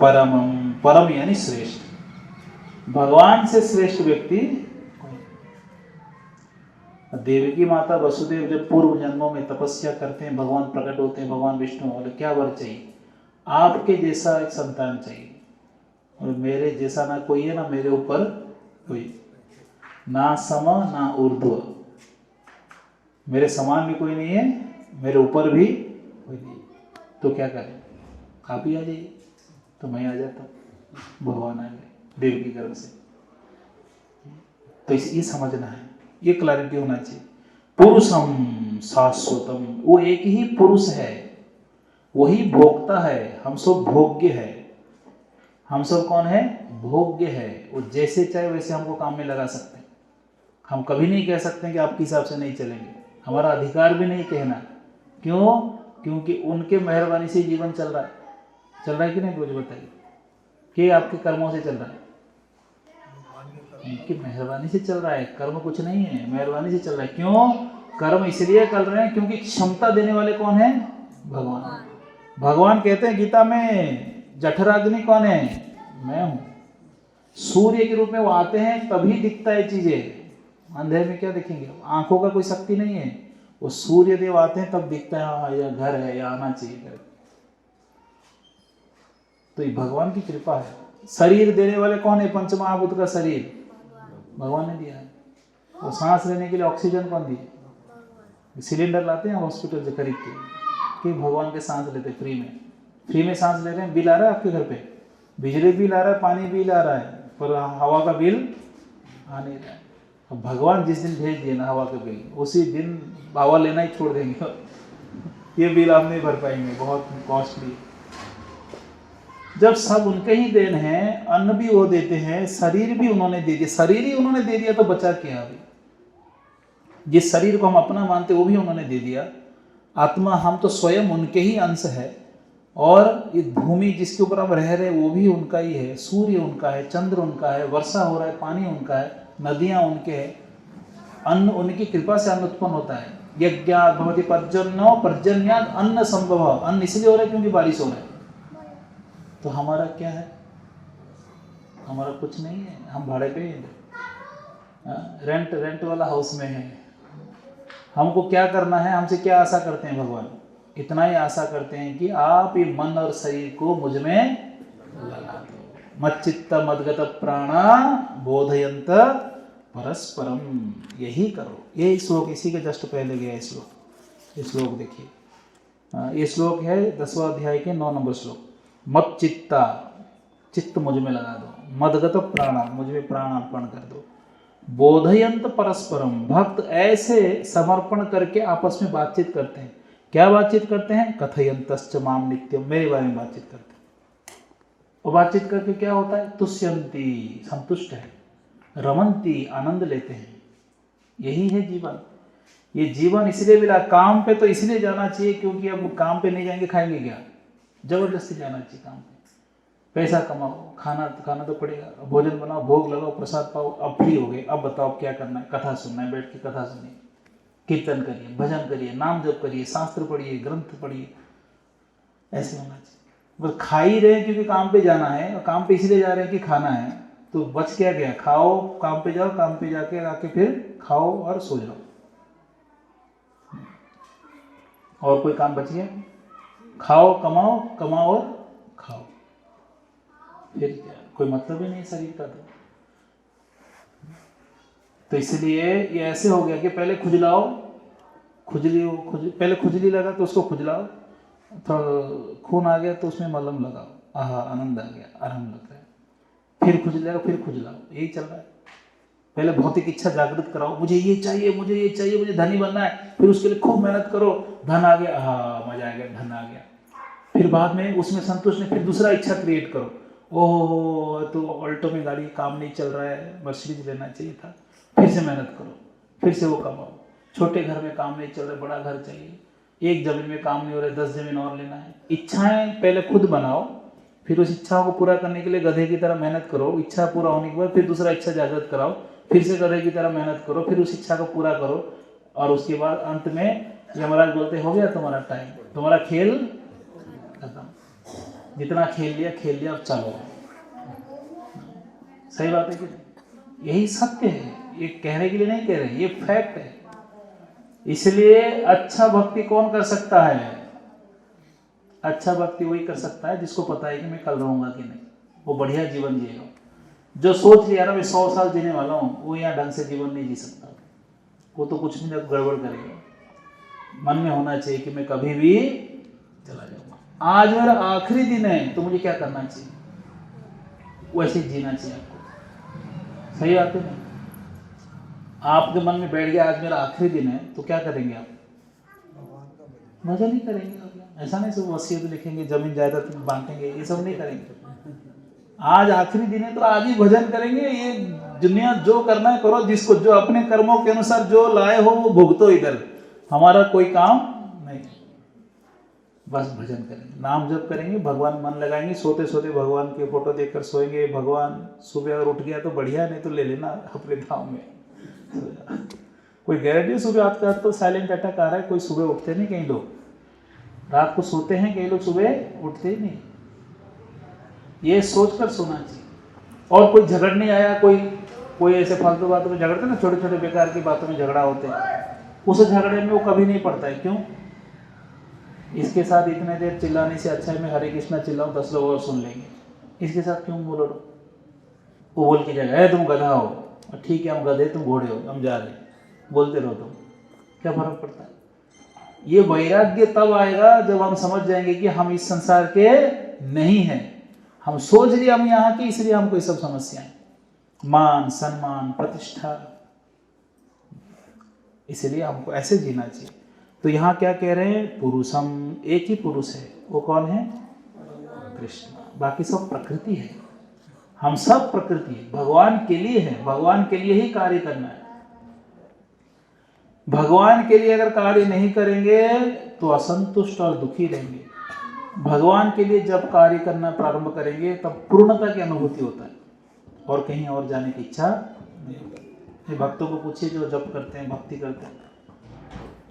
परमम, परम यानी श्रेष्ठ, भगवान से श्रेष्ठ व्यक्ति। देवकी माता वसुदेव जब पूर्व जन्मों में तपस्या करते हैं, भगवान प्रकट होते हैं, भगवान विष्णु बोले क्या वर चाहिए? आपके जैसा एक संतान चाहिए, और मेरे जैसा ना कोई है, ना मेरे ऊपर कोई, ना सम ना ऊर्ध्व, मेरे समान भी कोई नहीं है, मेरे ऊपर भी कोई नहीं। तो क्या करें? आप ही आ जाइए। तो मैं आ जाता हूँ, भगवान आ गए देव की गर्भ से। तो ये समझना है, ये क्लैरिटी होना चाहिए। पुरुषम शाश्वतम, वो एक ही पुरुष है, वही भोक्ता है, हम सब भोग्य है। हम सब कौन है? भोग्य है। वो जैसे चाहे वैसे हमको काम में लगा सकते हैं। हम कभी नहीं कह सकते कि आपके हिसाब से नहीं चलेंगे, हमारा अधिकार भी नहीं कहना। क्यों? क्योंकि उनके मेहरबानी से जीवन चल रहा है। चल रहा है कि नहीं? मुझे बताइए, कि आपके कर्मों से चल रहा है? उनकी मेहरबानी से चल रहा है, कर्म कुछ नहीं है, मेहरबानी से चल रहा है। क्यों? कर्म इसलिए कर रहे हैं क्योंकि क्षमता देने वाले कौन है? भगवान। भगवान कहते हैं गीता में, जठराग्नि कौन है? मैं हूं। सूर्य के रूप में वो आते हैं तभी दिखता है चीजें, अंधेरे में क्या दिखेंगे? आंखों का कोई शक्ति नहीं है। वो सूर्य देव आते हैं तब दिखता है, हाँ यह घर है, यह आना चाहिए घर। तो ये भगवान की कृपा है। शरीर देने वाले कौन है? पंचमहाभूत का शरीर भगवान ने दिया है। और सांस लेने के लिए ऑक्सीजन कौन दिए? सिलेंडर लाते हैं हॉस्पिटल से खरीद के, कि भगवान के सांस लेते फ्री में। फ्री में सांस ले रहे हैं, बिल आ रहा है आपके घर पे, बिजली बिल आ रहा है, पानी बिल आ रहा है, पर हवा का बिल आ नहीं रहा है। अब भगवान जिस दिन भेज दिए ना हवा का बिल, उसी दिन हवा लेना ही छोड़ देंगे। ये बिल आप नहीं भर पाएंगे, बहुत कॉस्टली। जब सब उनके ही देन है, अन्न भी वो देते हैं, शरीर भी उन्होंने दे दिया, शरीर ही उन्होंने दे दिया, तो बचा क्या अभी? जिस शरीर को हम अपना मानते वो भी उन्होंने दे दिया। आत्मा हम तो स्वयं उनके ही अंश है, और ये भूमि जिसके ऊपर हम रह रहे हैं वो भी उनका ही है। सूर्य उनका है, चंद्र उनका है, वर्षा हो रहा है, पानी उनका है, नदियां उनके हैं, अन्न उनकी कृपा से अन्न उत्पन्न होता है। यज्ञात् भवति पर्जन्यो, पर्जन्यात् अन्न संभव। अन्न इसलिए हो रहा है क्योंकि बारिश हो रहा है। तो हमारा क्या है? हमारा कुछ नहीं है, हम भाड़े पे रेंट वाला हाउस में है। हमको क्या करना है? हमसे क्या आशा करते हैं भगवान? इतना ही आशा करते हैं कि आप ये मन और शरीर को मुझ में लगा दो। मच्चित्त मदगत प्राणा बोधयंत परस्परम, यही करो। ये श्लोक इसी के जस्ट पहले गया श्लोक। ये श्लोक देखिए, ये श्लोक है 10वां अध्याय के 9 नंबर श्लोक। मत चित्ता, चित्त मुझ में लगा दो, मदगत प्राणा, मुझ में प्राण अर्पण कर दो, बोधयंत परस्परम, भक्त ऐसे समर्पण करके आपस में बातचीत करते हैं। क्या बातचीत करते हैं? कथयंतश्च माम नित्यम, मेरे बारे में बातचीत करते हैं। और बातचीत करके क्या होता है? तुष्यंती, संतुष्ट है, रमंती, आनंद लेते हैं। यही है जीवन। ये जीवन इसलिए मिला। काम पे तो इसलिए जाना चाहिए क्योंकि अब काम पे नहीं जाएंगे खाएंगे क्या? जबरदस्ती जाना चाहिए काम पे। पैसा कमाओ, खाना तो पड़ेगा, भोजन बनाओ, भोग लगाओ, प्रसाद पाओ। अब फ्री हो गए, अब बताओ क्या करना है? कथा सुनना है, बैठ के कथा सुनिए, कीर्तन करिए, भजन करिए, नाम जप करिए, शास्त्र पढ़िए, ग्रंथ पढ़िए। ऐसे होना चाहिए। बस खा ही रहे क्योंकि काम पे जाना है, और काम पे इसलिए जा रहे हैं कि खाना है, तो बच क्या गया? खाओ, काम पे जाओ, काम पे जाके आके फिर खाओ और सो जाओ। और कोई काम बच गया? खाओ, कमाओ, कमाओ और खाओ, फिर क्या? कोई मतलब ही नहीं शरीर का। तो इसलिए ये ऐसे हो गया कि पहले खुजलाओ, पहले खुजली लगा तो उसको खुजलाओ, थोड़ा खून आ गया तो उसमें मलहम लगाओ, आहा आनंद आ गया, आराम लग रहा है, फिर खुजलाओ, फिर खुजलाओ। यही चल रहा है। पहले भौतिक इच्छा जागृत कराओ, मुझे ये चाहिए, मुझे ये चाहिए, मुझे धनी बनना है, फिर उसके लिए खूब मेहनत करो, धन आ गया, हाँ मजा आ गया, धन आ गया। फिर बाद में उसमें संतुष्ट नहीं, फिर दूसरा इच्छा क्रिएट करो, ओह तो ऑल्टो में गाड़ी काम नहीं चल रहा है, मर्सिडीज लेना चाहिए था, फिर से मेहनत करो, फिर से वो कमाओ। छोटे घर में काम नहीं चल रहा, बड़ा घर चाहिए, एक जमीन में काम नहीं हो रहा, 10 जमीन और लेना है। इच्छाएं पहले खुद बनाओ, फिर उस इच्छाओं को पूरा करने के लिए गधे की तरह मेहनत करो। इच्छा पूरा होने के बाद फिर दूसरा इच्छा जागृत कराओ, फिर से गधे की तरह मेहनत करो, फिर उस इच्छा को पूरा करो, और उसके बाद अंत में यमराज बोलते हो गया तुम्हारा टाइम, तुम्हारा खेल खत्म, जितना खेल लिया, अब चलो। सही बात है कि यही सत्य है, ये कहने के लिए नहीं कह रहे, ये फैक्ट है। इसलिए अच्छा भक्ति कौन कर सकता है? अच्छा भक्ति वही कर सकता है जिसको पता है कि मैं कल रहूंगा कि नहीं, वो बढ़िया जीवन जिएगा। जो सोच लिया ना मैं 100 साल जीने वाला हूँ, वो यहाँ ढंग से जीवन नहीं जी सकता, वो तो कुछ भी गड़बड़ करेगा। मन में होना चाहिए कि मैं कभी भी चला जाऊंगा, आज मेरा आखिरी दिन है, तो मुझे क्या करना चाहिए? वैसे ही जीना चाहिए आपको। सही बात है ना? आपके मन में बैठ गया आज मेरा आखिरी दिन है, तो क्या करेंगे आप? मजा नहीं करेंगे। ऐसा नहीं सब वसीयत लिखेंगे, जमीन जायदाद बांटेंगे, ये सब नहीं करेंगे। आज आखिरी दिन है तो आज ही भजन करेंगे। ये दुनिया जो करना है करो, जिसको जो अपने कर्मों के अनुसार जो लाए हो वो भुगतो, इधर हमारा कोई काम नहीं। बस भजन करेंगे, नाम जप करेंगे, भगवान मन लगाएंगे, सोते सोते भगवान की फोटो देखकर सोएंगे। भगवान सुबह अगर उठ गया तो बढ़िया, नहीं तो ले लेना अपने धाम में। कोई गारंटी सुबह आपका तो साइलेंट अटैक आ रहा है, कोई सुबह उठते नहीं, कई लोग रात को सोते हैं, कई लोग सुबह उठते ही नहीं। ये सोचकर सोना चाहिए। और कोई झगड़ने आया, कोई ऐसे फालतू बातों में झगड़ते ना, छोटे छोटे बेकार की बातों में झगड़ा होते हैं, उस झगड़े में वो कभी नहीं पड़ता है। क्यों? इसके साथ इतने देर चिल्लाने से अच्छा है मैं हरे कृष्णा चिल्लाऊं, 10 लोग और सुन लेंगे। इसके साथ क्यों बोलो? वो बोल के जाएगा तुम गधा हो, और ठीक है हम गधे, तुम घोड़े हो, हम जा रहे हैं, बोलते रहो तुम, क्या फर्क पड़ता है? ये वैराग्य तब आएगा जब हम समझ जाएंगे कि हम इस संसार के नहीं हैं। हम सोच लिए हम यहाँ के, इसलिए हमको ये सब समस्याएं, मान सम्मान प्रतिष्ठा, इसलिए हमको ऐसे जीना चाहिए। तो यहाँ क्या कह रहे हैं? पुरुषम, एक ही पुरुष है, वो कौन है? कृष्ण। बाकी सब प्रकृति है, हम सब प्रकृति है, भगवान के लिए है, भगवान के लिए ही कार्य करना है। भगवान के लिए अगर कार्य नहीं करेंगे तो असंतुष्ट और दुखी रहेंगे। भगवान के लिए जब कार्य करना प्रारंभ करेंगे तब पूर्णता की अनुभूति होता है, और कहीं और जाने की इच्छा नहीं होती। भक्तों को पूछिए जो जप करते हैं, भक्ति करते हैं,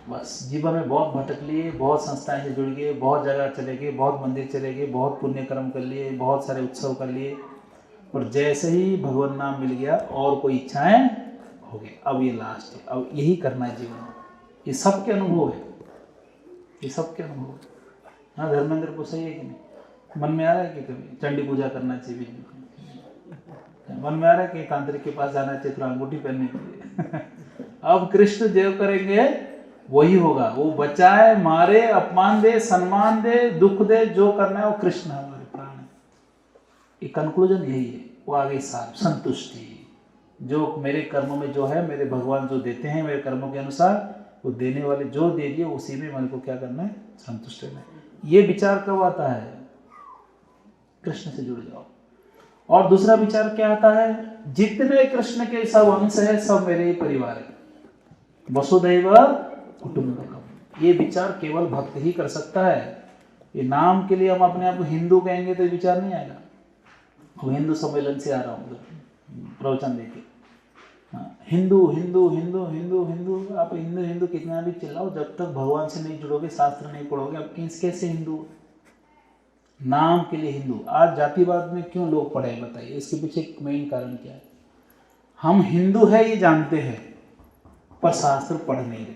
बस जीवन में बहुत भटक लिए, बहुत संस्थाएं से जुड़ गए, बहुत जगह चले गए, बहुत मंदिर चले गए, बहुत पुण्य कर्म कर लिए, बहुत सारे उत्सव कर लिए, और जैसे ही भगवान नाम मिल गया और कोई इच्छाएं हो गई, अब ये लास्ट है, अब यही करना है जीवन में। ये सबके अनुभव है, ये सबके अनुभव है। हाँ धर्मेंद्र को सही है कि नहीं? मन में आ रहा है कि कभी चंडी पूजा करना चाहिए, मन में आ रहा है कि तांत्रिक के पास जाना चाहिए थोड़ा अंगूठी पहनने के लिए अब कृष्ण जो करेंगे वही होगा, वो बचाए, मारे, अपमान दे, सम्मान दे, दुख दे, जो करना है वो कृष्ण हमारे प्राण है। ये कंक्लूजन यही है, वो आगे सार संतुष्टि, जो मेरे कर्मों में जो है, मेरे भगवान जो देते हैं मेरे कर्मों के अनुसार, वो देने वाले जो दे दिए उसी में मन को क्या करना है, संतुष्ट रहना है। ये विचार कब आता है? कृष्ण से जुड़ जाओ। और दूसरा विचार क्या आता है? जितने कृष्ण के सब अंश है सब मेरे ही परिवार है, वसुधैव कुटुंबकम। ये विचार केवल भक्त ही कर सकता है। ये नाम के लिए हम अपने आप को हिंदू कहेंगे तो विचार नहीं आएगा। वो हिंदू सम्मेलन से आ रहा हूँ प्रवचन देके, हिंदू हिंदू हिंदू हिंदू हिंदू, आप हिंदू हिंदू कितना भी चिल्लाओ, जब तक भगवान से नहीं जुड़ोगे, शास्त्र नहीं पढ़ोगे, आप कैसे हिंदू? नाम के लिए हिंदू। आज जातिवाद में क्यों लोग पढ़े हैं बताइए, इसके पीछे एक मेन कारण क्या है? हम हिंदू है ये जानते हैं पर शास्त्र पढ़ नहीं रहे,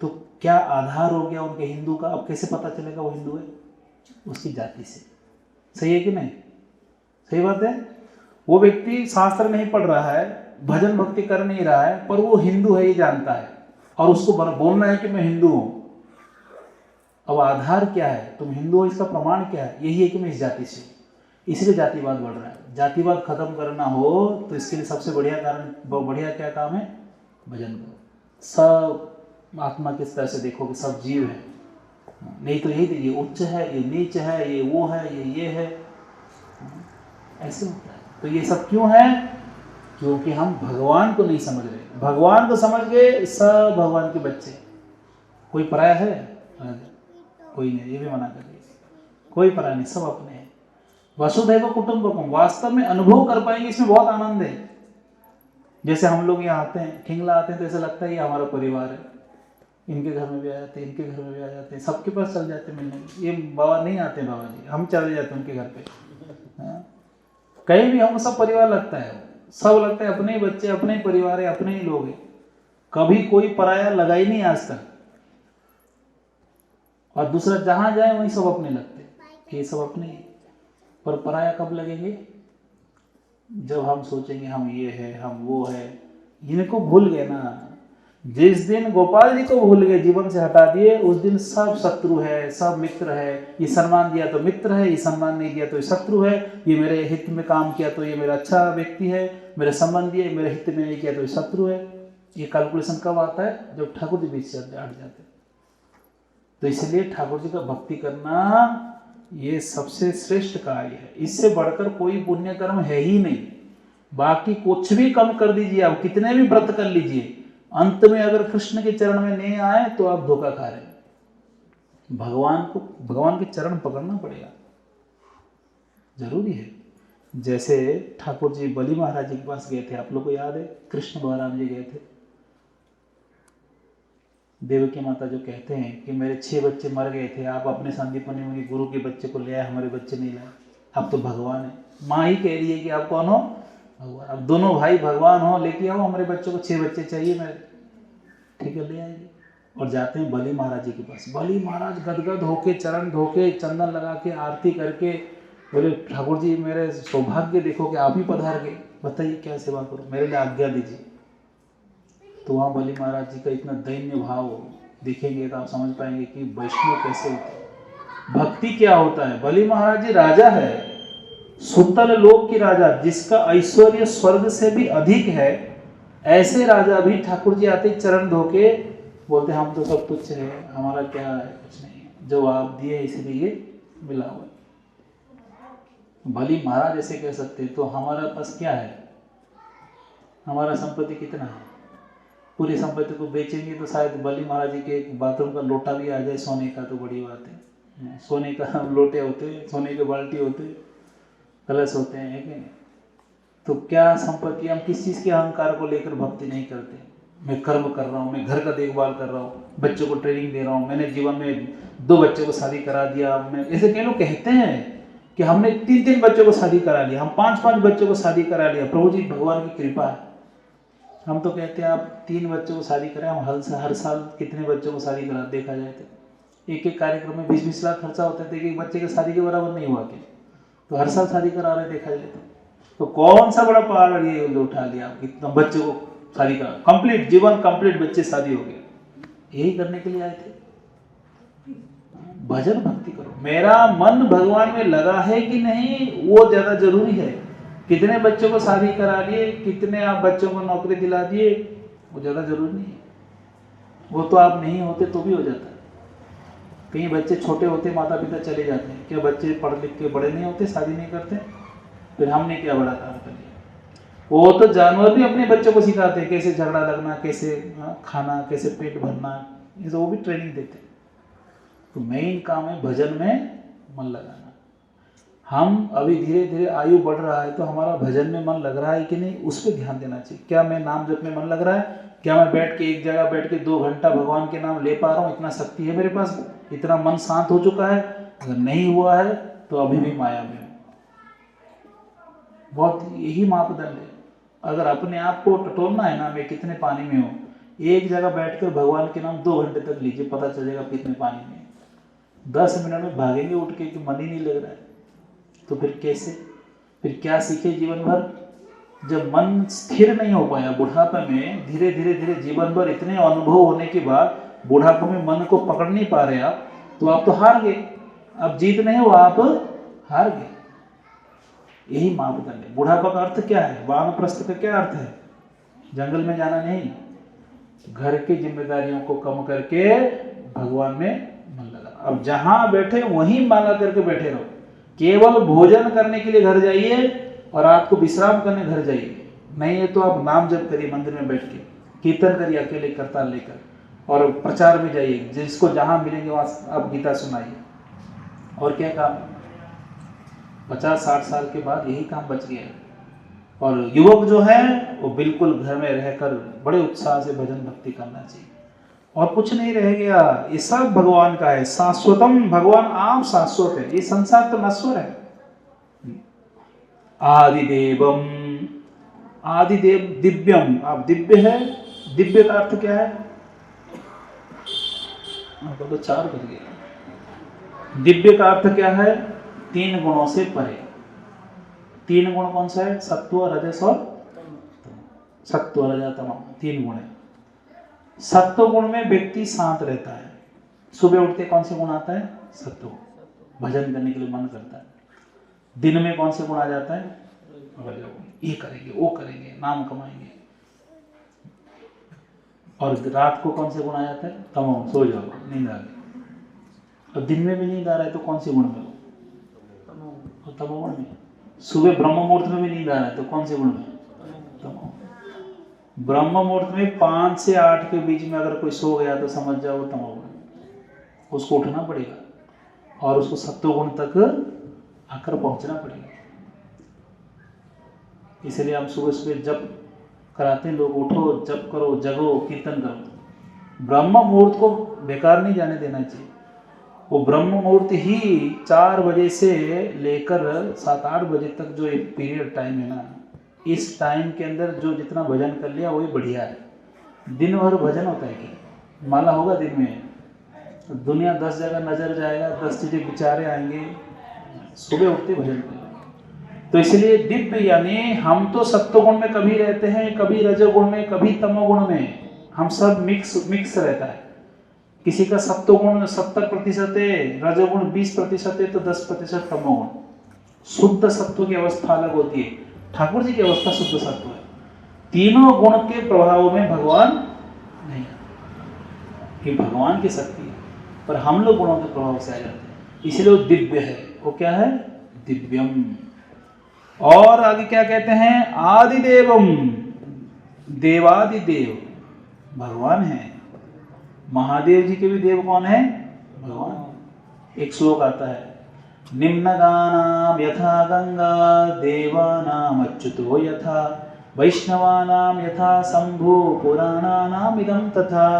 तो क्या आधार हो गया उनके हिंदू का? अब कैसे पता चलेगा वो हिंदू है? उसकी जाति से। सही है कि नहीं? सही बात है। वो व्यक्ति शास्त्र नहीं पढ़ रहा है, भजन भक्ति कर नहीं रहा है, पर वो हिंदू है ये जानता है और उसको बोलना है कि मैं हिंदू हूं। अब आधार क्या है? तुम हिंदू हो, इसका प्रमाण क्या है? यही है कि मैं इस जाति से, इसलिए जातिवाद बढ़ रहा है। जातिवाद खत्म करना हो तो इसके लिए सबसे बढ़िया कारण, बढ़िया क्या काम है? भजन करो। सब आत्मा किस तरह से देखो कि सब जीव है, नहीं तो यही ये उच्च है, ये नीच है, ये वो है, ये है, ऐसे होता है। तो ये सब क्यों है? क्योंकि हम भगवान को नहीं समझ रहे। भगवान को समझ गए सब भगवान के बच्चे। कोई पराया है? कोई नहीं, ये भी मना कर दिया, कोई पराया नहीं, सब अपने हैं। वसुधैव कुटुंबकम, वास्तव में अनुभव कर पाएंगे, इसमें बहुत आनंद है। जैसे हम लोग यहाँ आते हैं, ठिंगला आते हैं तो ऐसा लगता है ये हमारा परिवार है, इनके घर में भी आ जाते हैं, इनके घर में भी आ जाते हैं, सबके पास चल जाते हैं मिलने। ये बाबा नहीं आते हैं, बाबा जी हम चले जाते हैं उनके घर पे, कहीं भी हमको सब परिवार लगता है, सब लगता है अपने ही बच्चे, अपने ही परिवार है, अपने ही लोग हैं। कभी कोई पराया लगा ही नहीं आज तक। और दूसरा जहां जाए वहीं सब अपने लगते कि ये सब अपने ही। पर पराया कब लगेंगे? जब हम सोचेंगे हम ये है, हम वो है। इनको भूल गए ना। जिस दिन गोपाल जी को भूल गए, जीवन से हटा दिए, उस दिन सब शत्रु है, सब मित्र है। ये सम्मान दिया तो मित्र है, ये सम्मान नहीं दिया तो ये शत्रु है। ये मेरे हित में काम किया तो ये मेरा अच्छा व्यक्ति है, मेरे संबंधी है, मेरे हित में नहीं किया तो ये शत्रु है। ये कैलकुलेशन कब आता है? जब ठाकुर जी बीच से हट जाते। तो इसलिए ठाकुर जी का भक्ति करना ये सबसे श्रेष्ठ कार्य है। इससे बढ़कर कोई पुण्य कर्म है ही नहीं। बाकी कुछ भी कम कर दीजिए, आप कितने भी व्रत कर लीजिए, अंत में अगर कृष्ण के चरण में नहीं आए तो आप धोखा खा रहे हैं। भगवान के चरण पकड़ना पड़ेगा, जरूरी है। जैसे ठाकुर जी बलि महाराज जी के पास गए थे, आप लोग को याद है, कृष्ण बलराम जी गए थे। देवकी माता जो कहते हैं कि मेरे 6 बच्चे मर गए थे, आप अपने संदीपनी मुनि गुरु के बच्चे को ले आए, हमारे बच्चे नहीं लाए। आप तो भगवान है। माँ ही कह रही है कि आप कौन हो? भगवान। अब दोनों भाई भगवान हो, लेके आओ हमारे बच्चों को, 6 बच्चे चाहिए मेरे। ठीक है, ले आएंगे। और जाते हैं बलि महाराज जी के पास। बलि महाराज गदगद होके, चरण धोके, चंदन लगा के, आरती करके बोले ठाकुर जी मेरे सौभाग्य देखो कि आप ही पधार गए, बताइए क्या सेवा करूं, मेरे लिए आज्ञा दीजिए। तो वहाँ बलि महाराज जी का इतना दैन्य भाव देखेंगे तो आप समझ पाएंगे कि वैष्णव कैसे होते हैं, भक्ति क्या होता है। बलि महाराज जी राजा है, सुतल लोक की राजा, जिसका ऐश्वर्य स्वर्ग से भी अधिक है। ऐसे राजा भी ठाकुर जी आते चरण धोके बोलते हम तो सब तुच्छ है, हमारा क्या है, कुछ नहीं है, जो आप दिए इसलिए मिला हुआ। बलि महाराज ऐसे कह सकते हैं, तो हमारा पास क्या है, हमारा संपत्ति कितना है, पूरी संपत्ति को बेचेंगे तो शायद बलि महाराज जी के बाथरूम का लोटा भी आ जाए सोने का, तो बड़ी बात है। सोने का लोटे होते, सोने के बाल्टी होते, कलश होते हैं, कि नहीं? तो क्या संपत्ति, हम किस चीज़ के अहंकार को लेकर भक्ति नहीं करते। मैं कर्म कर रहा हूँ, मैं घर का देखभाल कर रहा हूँ, बच्चों को ट्रेनिंग दे रहा हूँ, मैंने जीवन में 2 बच्चों को शादी करा दिया। मैं ऐसे कई लोग कहते हैं कि हमने 3-3 बच्चों को शादी करा लिया, हम 5-5 बच्चों को शादी करा लिया, प्रभु जी भगवान की कृपा है। हम तो कहते हैं आप 3 बच्चों को शादी करें, हम हर साल कितने बच्चों को शादी करा, देखा जाए तो एक एक कार्यक्रम में 20-20 लाख खर्चा होता है, तो एक बच्चे की शादी के बराबर नहीं हुआ क्या? तो हर साल शादी करा रहे देखा जाए तो कौन सा बड़ा पहाड़ ये उठा लिया कितना बच्चे को शादी करा, कंप्लीट जीवन कंप्लीट बच्चे शादी हो गया। यही करने के लिए आए थे। भजन भक्ति करो। मेरा मन भगवान में लगा है कि नहीं वो ज्यादा जरूरी है। कितने बच्चों को शादी करा दिए, कितने आप बच्चों को नौकरी दिला दिए, वो ज्यादा जरूरी नहीं है। वो तो आप नहीं होते तो भी हो जाता है। कई बच्चे छोटे होते माता पिता चले जाते हैं, क्या बच्चे पढ़ लिख के बड़े नहीं होते, शादी नहीं करते? फिर हमने क्या बड़ा काम कर लिया? वो तो जानवर भी अपने बच्चों को सिखाते हैं कैसे झगड़ा लगना, कैसे खाना, कैसे पेट भरना, ये तो वो भी ट्रेनिंग देते हैं। तो मेन काम है भजन में मन लगाना। हम अभी धीरे धीरे आयु बढ़ रहा है तो हमारा भजन में मन लग रहा है कि नहीं, उस पर ध्यान देना चाहिए। क्या मैं नाम जप में मन लग रहा है? क्या मैं बैठ के एक जगह बैठ के 2 घंटा भगवान के नाम ले पा रहा हूँ? इतना शक्ति है मेरे पास? इतना मन शांत हो चुका है? अगर नहीं हुआ है तो अभी भी माया में हूँ। बहुत यही मापदंड है। अगर अपने आप को टटोलना है ना, मैं कितने पानी में हूँ, एक जगह बैठकर भगवान के नाम 2 घंटे तक लीजिए, पता चलेगा कितने पानी में। 10 मिनट में भागेंगे उठ के कि मन ही नहीं लग रहा है, तो फिर कैसे? फिर क्या सीखे जीवन भर? जब मन स्थिर नहीं हो पाया, बुढ़ापे में धीरे धीरे धीरे जीवन भर इतने अनुभव होने के बाद बुढ़ापे में मन को पकड़ नहीं पा रहे आप, तो आप तो हार गए। अब जीत नहीं हुआ, आप हार गए। यही मापदंड है। बुढ़ापा का अर्थ क्या है? वानप्रस्थ का क्या अर्थ है? जंगल में जाना नहीं, घर की जिम्मेदारियों को कम करके भगवान में मन लगा। अब जहां बैठे वहीं माला करके बैठे रहो। केवल भोजन करने के लिए घर जाइए और रात को विश्राम करने घर जाइए, नहीं है तो आप नाम जप करिए मंदिर में बैठ के, कीर्तन करिए अकेले करताल लेकर, और प्रचार में जाइए, जिसको जहां मिलेंगे वहां आप गीता सुनाइए। और क्या काम? 50-60 साल के बाद यही काम बच गया है। और युवक जो है वो बिल्कुल घर में रहकर बड़े उत्साह से भजन भक्ति करना चाहिए, और कुछ नहीं रह गया। ये सब भगवान का है। शाश्वतम, भगवान आप शाश्वत है, ये संसार तो नश्वर है। आदिदेवम, आदिदेव दिव्यम, आप दिव्य है। दिव्य का अर्थ क्या है? आपको तो 4 बज गया। दिव्य का अर्थ क्या है? 3 गुणों से परे। 3 गुण कौन सा है? सत्व, रजस और सत्व, रजस, तमो, 3 गुण है। सत्व गुण में व्यक्ति शांत रहता है। सुबह उठते कौन से गुण आता है? सत्व। भजन करने के लिए मन करता है। दिन में कौन से गुण आ जाता है? ये करेंगे, वो करेंगे, नाम कमाएंगे। और रात को कौन से गुण आ जाता है? तमो, सो जाओ, नींद आ गई। और दिन में भी नींद आ रहा है तो कौन से गुण में? तमो गुण में। सुबह ब्रह्म मुहूर्त में भी नींद आ रहा है तो कौन से गुण में? तमो। ब्रह्म मुहूर्त में 5 से 8 के बीच में अगर कोई सो गया तो समझ जाओ वो तमो गुण। उसको उठना पड़ेगा और उसको सत्व गुण तक आकर पहुंचना पड़ेगा। इसलिए हम सुबह सुबह जप कराते हैं लोग, उठो, जप करो, जगो, कीर्तन करो। ब्रह्म मुहूर्त को बेकार नहीं जाने देना चाहिए। वो ब्रह्म मुहूर्त ही 4 बजे से लेकर 7-8 बजे तक जो एक पीरियड टाइम है ना, इस टाइम के अंदर जो जितना भजन कर लिया वही बढ़िया है। दिन भर भजन होता है क्या? माला होगा दिन में, दुनिया 10 जगह नजर जाएगा, 10 चीजें विचारे आएंगे। सुबह उठते भजन कर। तो इसलिए दिव्य यानी हम तो सत्वगुण में कभी रहते हैं, कभी रजोगुण में, कभी तमोगुण में। हम सब मिक्स रहता है। किसी का सत्वगुण 70% है, रजोगुण 20% है, तो 10% तमोगुण। शुद्ध सत्व की अवस्था अलग होती है। ठाकुर जी की अवस्था शुद्ध सत्व है। तीनों गुण के प्रभाव में भगवान नहीं, ये भगवान की शक्ति है, पर हम लोग गुणों के प्रभाव से आ जाते हैं। इसलिए वो दिव्य है। वो क्या है? दिव्यम। और आगे क्या कहते हैं? आदिदेवम, देवादिदेव भगवान है। महादेव जी के भी देव कौन है? भगवान। एक श्लोक आता है, निम्नगानाम यथा गंगा देवानाम अच्युतो यथा वैष्णवानाम यथा शंभु पुराणानाम इदम तथा।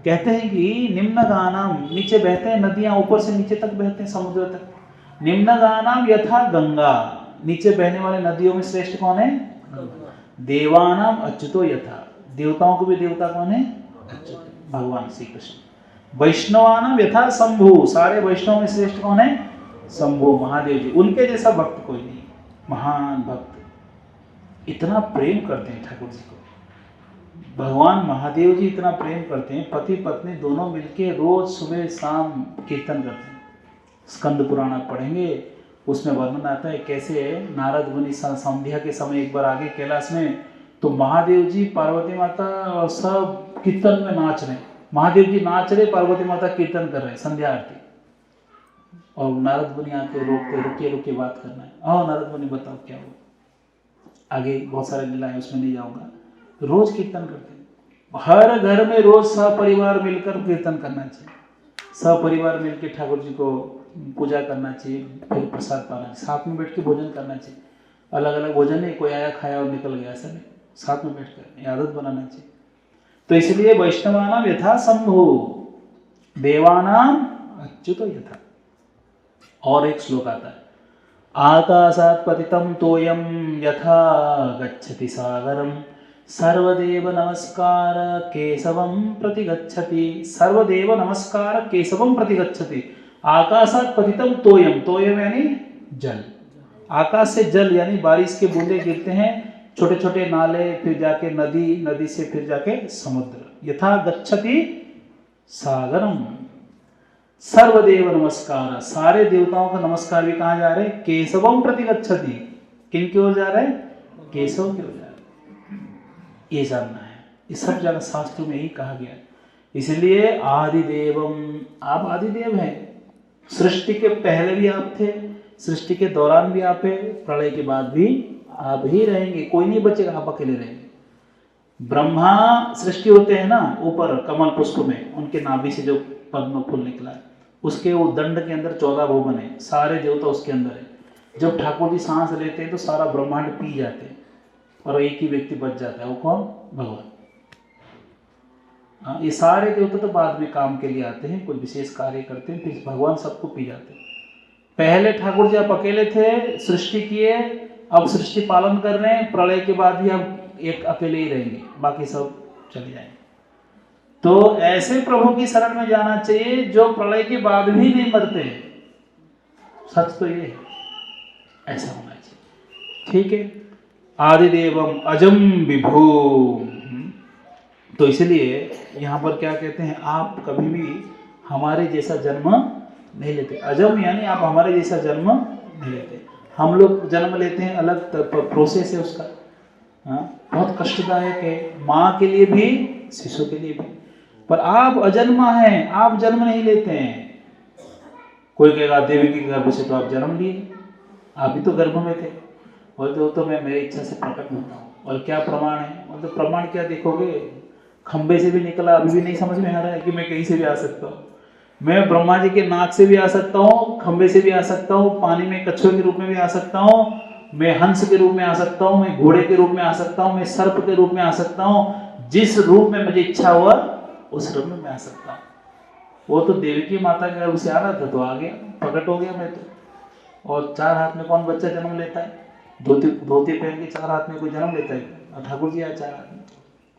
कहते हैं कि निम्नगानाम, नीचे बहते हैं नदियां, ऊपर से नीचे तक बहते हैं समुद्र तक। निम्नगानाम यथा गंगा, नीचे बहने वाले नदियों में श्रेष्ठ कौन है? देवानाम अच्युतो यथा, देवताओं को भी देवता कौन है? अच्युत, भगवान श्री कृष्ण। वैष्णवानाम यथा शंभु, सारे वैष्णव में श्रेष्ठ कौन है? शंभु महादेव जी। उनके जैसा भक्त कोई नहीं, महान भक्त। इतना प्रेम करते हैं ठाकुर जी को, भगवान महादेव जी इतना प्रेम करते हैं, पति पत्नी दोनों मिलके रोज सुबह शाम कीर्तन करते हैं। स्कंद पुराण आप पढ़ेंगे, उसमें वर्णन आता है कैसे नारद मुनि संध्या के समय एक बार आगे कैलाश में, तो महादेव जी पार्वती माता और सब कीर्तन में नाच रहे हैं। महादेव जी नाच रहे, पार्वती माता कीर्तन कर रहे हैं, संध्या आरती। और नारद मुनि आके रोकते, रुकिए रुकिए बात करना है। आओ नारद मुनि बताओ क्या हुआ। आगे बहुत सारे लीला है, उसमें नहीं जाऊंगा। रोज कीर्तन करते हैं, हर घर में रोज सपरिवार मिलकर कीर्तन करना चाहिए, सपरिवार मिलकर ठाकुर जी को पूजा करना चाहिए, फिर प्रसाद पाना चाहिए, साथ में बैठ के भोजन करना चाहिए। अलग अलग भोजन नहीं, कोई आया खाया और निकल गया, ऐसा नहीं, साथ में बैठ कर आदत बनाना चाहिए। तो इसलिए वैष्णवानाम यथा शंभु देवानाम अच्युतो यथा। और एक श्लोक आता है, आकाशात् पतितं तोयं यथा गच्छति सागरम सर्वदेव नमस्कार केशवम प्रति गच्छति। सर्वदेव नमस्कार केशवम प्रति गच्छति। आकाशात् पतितं तोयम, तोयम यानी जल, आकाश से जल यानी बारिश के बूंदे गिरते हैं, छोटे छोटे नाले, फिर जाके नदी, नदी से फिर जाके समुद्र। यथा गच्छति सागरम सर्वदेव नमस्कार, सारे देवताओं का नमस्कार भी कहाँ जा रहे? केशवम प्रति गच्छति। किन की ओर जा रहे? केशव की ओर जा रहे। ये जानना है, ये सब जगह शास्त्रों में ही कहा गया है। इसलिए आदिदेवम, आप आदिदेव हैं, सृष्टि के पहले भी आप थे, सृष्टि के दौरान भी आप है, प्रलय के बाद भी आप ही रहेंगे, कोई नहीं बचेगा, आप अकेले रहेंगे। ब्रह्मा सृष्टि होते हैं ना ऊपर कमल पुष्प में, उनके नाभि से जो पद्म फूल निकला है, उसके वो दंड के अंदर 14 भुवन है, सारे देवता उसके अंदर है। जब ठाकुर जी सांस लेते हैं तो सारा ब्रह्मांड पी जाते हैं और एक ही व्यक्ति बच जाता है, वो कौन? भगवान। हाँ, ये सारे देवता तो बाद में काम के लिए आते हैं, कोई विशेष कार्य करते हैं, फिर भगवान सबको पी जाते हैं। पहले ठाकुर जी आप अकेले थे, सृष्टि किए, अब सृष्टि पालन कर रहे हैं, प्रलय के बाद भी अब एक अकेले ही रहेंगे, बाकी सब चले जाएंगे। तो ऐसे प्रभु की शरण में जाना चाहिए जो प्रलय के बाद भी नहीं मरते। सच तो ये है, ऐसा होना चाहिए। ठीक है, आदिदेवम अजम विभू। तो इसलिए यहाँ पर क्या कहते हैं, आप कभी भी हमारे जैसा जन्म नहीं लेते। अजम यानी आप हमारे जैसा जन्म नहीं लेते। हम लोग जन्म लेते हैं, अलग प्रोसेस है उसका। हाँ, बहुत कष्टदायक है, माँ के लिए भी, शिशु के लिए भी। पर आप अजन्मा हैं, आप जन्म नहीं लेते हैं। कोई कहेगा देवी के गर्भ से तो आप जन्म लिए, आप भी तो गर्भ में थे। बोलते तो मैं मेरी इच्छा से प्रकट होता हूँ। और क्या प्रमाण है? मतलब प्रमाण क्या देखोगे? खंबे से भी निकला, अभी भी नहीं समझ में आ रहा है कि मैं कहीं से भी आ सकता हूँ। मैं ब्रह्मा जी के नाक से भी आ सकता हूँ, खंबे से भी आ सकता हूँ, पानी में कछुए के रूप में भी आ सकता हूँ, मैं हंस के रूप में आ सकता हूँ, मैं घोड़े के रूप में आ सकता हूँ, मैं सर्प के रूप में आ सकता हूँ। जिस रूप में मुझे इच्छा हुआ उस रूप में मैं आ सकता हूँ। वो तो देवी की माता के गर्भ से आ रहा था तो आ गया, प्रकट हो गया मैं तो। और 4 हाथ में कौन बच्चा जन्म लेता है? धोती पहन के 4 हाथ में कोई जन्म लेता है? ठाकुर जी आए 4 हाथ में,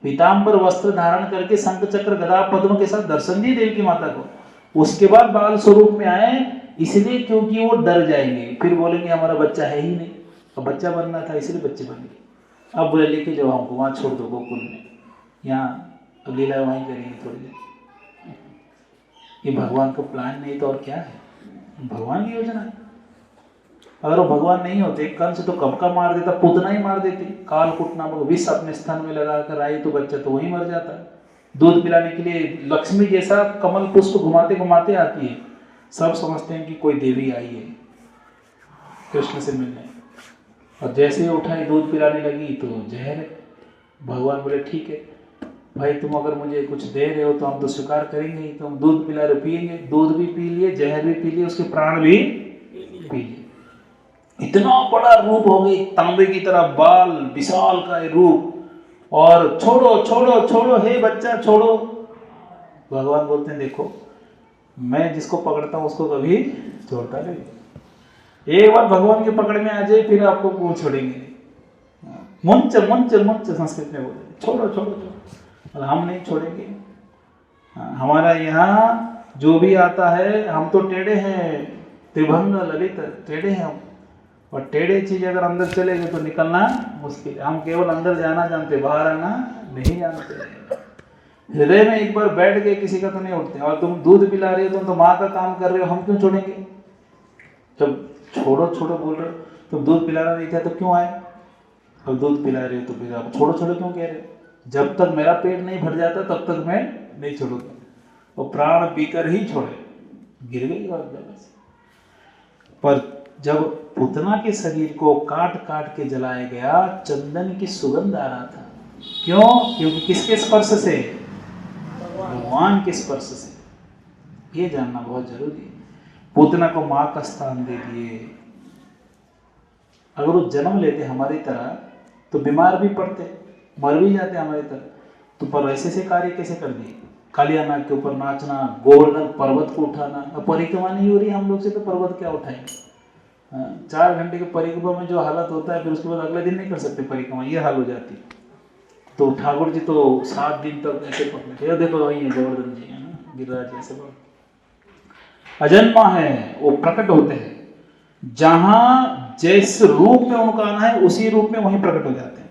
पीताम्बर वस्त्र धारण करके शंख चक्र गदा पद्म के साथ दर्शन दिए देवी की माता को। उसके बाद बाल स्वरूप में आए, इसलिए क्योंकि वो डर जाएंगे, फिर बोलेंगे हमारा बच्चा है ही नहीं। अब बच्चा बनना था इसलिए बच्चे बन गए। अब बोले लेके जाओ हमको, वहाँ छोड़ दो गोकुल में, यहाँ अब लीला वहीं करेंगे थोड़ी देर। ये भगवान का प्लान नहीं तो और क्या है? भगवान की योजना है। अगर वो भगवान नहीं होते, कंस तो कब का मार देता, पूतना ही मार देती। कालकूट नामक विष अपने स्तन में लगा कर आई तो बच्चा तो वहीं मर जाता है। दूध पिलाने के लिए लक्ष्मी जैसा कमल पुष्प घुमाते घुमाते आती है, सब समझते हैं कि कोई देवी आई है कृष्ण से मिलने, और जैसे ही उठाई दूध पिलाने लगी तो जहर है। भगवान बोले ठीक है भाई, तुम अगर मुझे कुछ दे रहे हो तो हम तो स्वीकार करेंगे ही। तुम दूध पिला रहे, पिएंगे। दूध भी पी लिए, जहर भी पी लिए, उसके प्राण भी पी लिए। इतना बड़ा रूप हो गई, तांबे की तरह बाल, विशाल का रूप, और छोड़ो छोड़ो छोड़ो, हे बच्चा छोड़ो। भगवान बोलते हैं देखो, मैं जिसको पकड़ता हूँ उसको कभी छोड़ता नहीं। एक बार भगवान के पकड़ में आ जाए फिर आपको कौन छोड़ेंगे। मुंच मुंच मुंच संस्कृत में बोलते, छोड़ो छोड़ो छोड़ो, और हम नहीं छोड़ेंगे। हमारा यहाँ जो भी आता है, हम तो टेढ़े हैं, त्रिभंग ललित टेढ़े हैं हम, और टेढ़े चीज अगर अंदर चलेगी तो निकलना मुश्किल है। हम केवल अंदर जाना जानते, बाहर आना नहीं जानते। हृदय में एक बार बैठ गए किसी का तो नहीं उठते। और तुम दूध पिला रहे हो, तुम तो माँ का काम कर रहे हो, हम क्यों छोड़ेंगे? जब छोड़ो छोड़ो बोल रहे हो, तुम दूध पिलाना नहीं था तो क्यों आए? अब दूध पिला रहे हो तो फिर आप छोड़ो छोड़ो क्यों कह रहे हो? जब तक मेरा पेट नहीं भर जाता तब तक मैं नहीं छोड़ूंगा। वो प्राण पीकर ही छोड़े। गिर गई बात जगह से। पर जब पूतना के शरीर को काट काट के जलाया गया, चंदन की सुगंध आ रहा था। क्यों? क्योंकि किसके स्पर्श से? भगवान के स्पर्श से। ये जानना बहुत जरूरी है। पूतना को मां का स्थान दे दिए। अगर वो जन्म लेते हमारी तरह तो बीमार भी पड़ते, मर भी जाते हमारी तरह, तो पर ऐसे से कार्य कैसे कर दिए? कालिया नाग के ऊपर नाचना, गोवर्धन पर्वत को उठाना। अब परिक्रमा नहीं हो रही हम लोग से तो पर्वत क्या उठाएंगे? 4 घंटे के परिक्रमा में जो हालत होता है, फिर उसके बाद अगले दिन नहीं कर सकते परिक्रमा, ये हाल हो जाती है। तो ठाकुर जी तो 7 दिन तक ऐसे पकड़े। देखो वही है गोवर्धन जी, है ना, गिरिराज ऐसे अजन्मा है, वो प्रकट होते हैं। जहां जिस रूप में उनका आना है उसी रूप में वहीं प्रकट हो जाते हैं।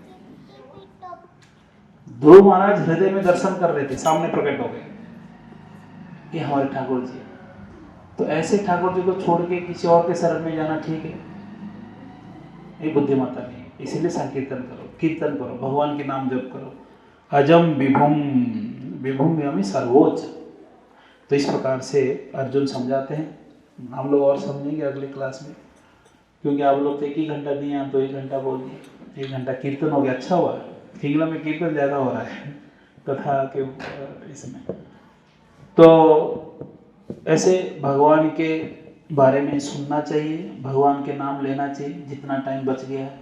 ध्रुव महाराज हृदय में दर्शन कर रहे थे, सामने प्रकट हो गए, ये हमारे ठाकुर जी। तो ऐसे ठाकुर जी को छोड़ के किसी और के शरण में जाना ठीक है? ये बुद्धिमत्ता नहीं। इसीलिए संकीर्तन करो, कीर्तन करो, भगवान के नाम जप करो। अजम विभुम, विभुम यानी सर्वोच्च। तो इस प्रकार से अर्जुन समझाते हैं। हम लोग और समझेंगे अगले क्लास में, क्योंकि आप लोग तो 1 ही घंटा दिए, हम तो 1 घंटा बोल दिए। 1 घंटा कीर्तन हो गया, अच्छा हुआ। हिंगला में कीर्तन ज़्यादा हो रहा है कथा के इसमें। तो ऐसे भगवान के बारे में सुनना चाहिए, भगवान के नाम लेना चाहिए। जितना टाइम बच गया है,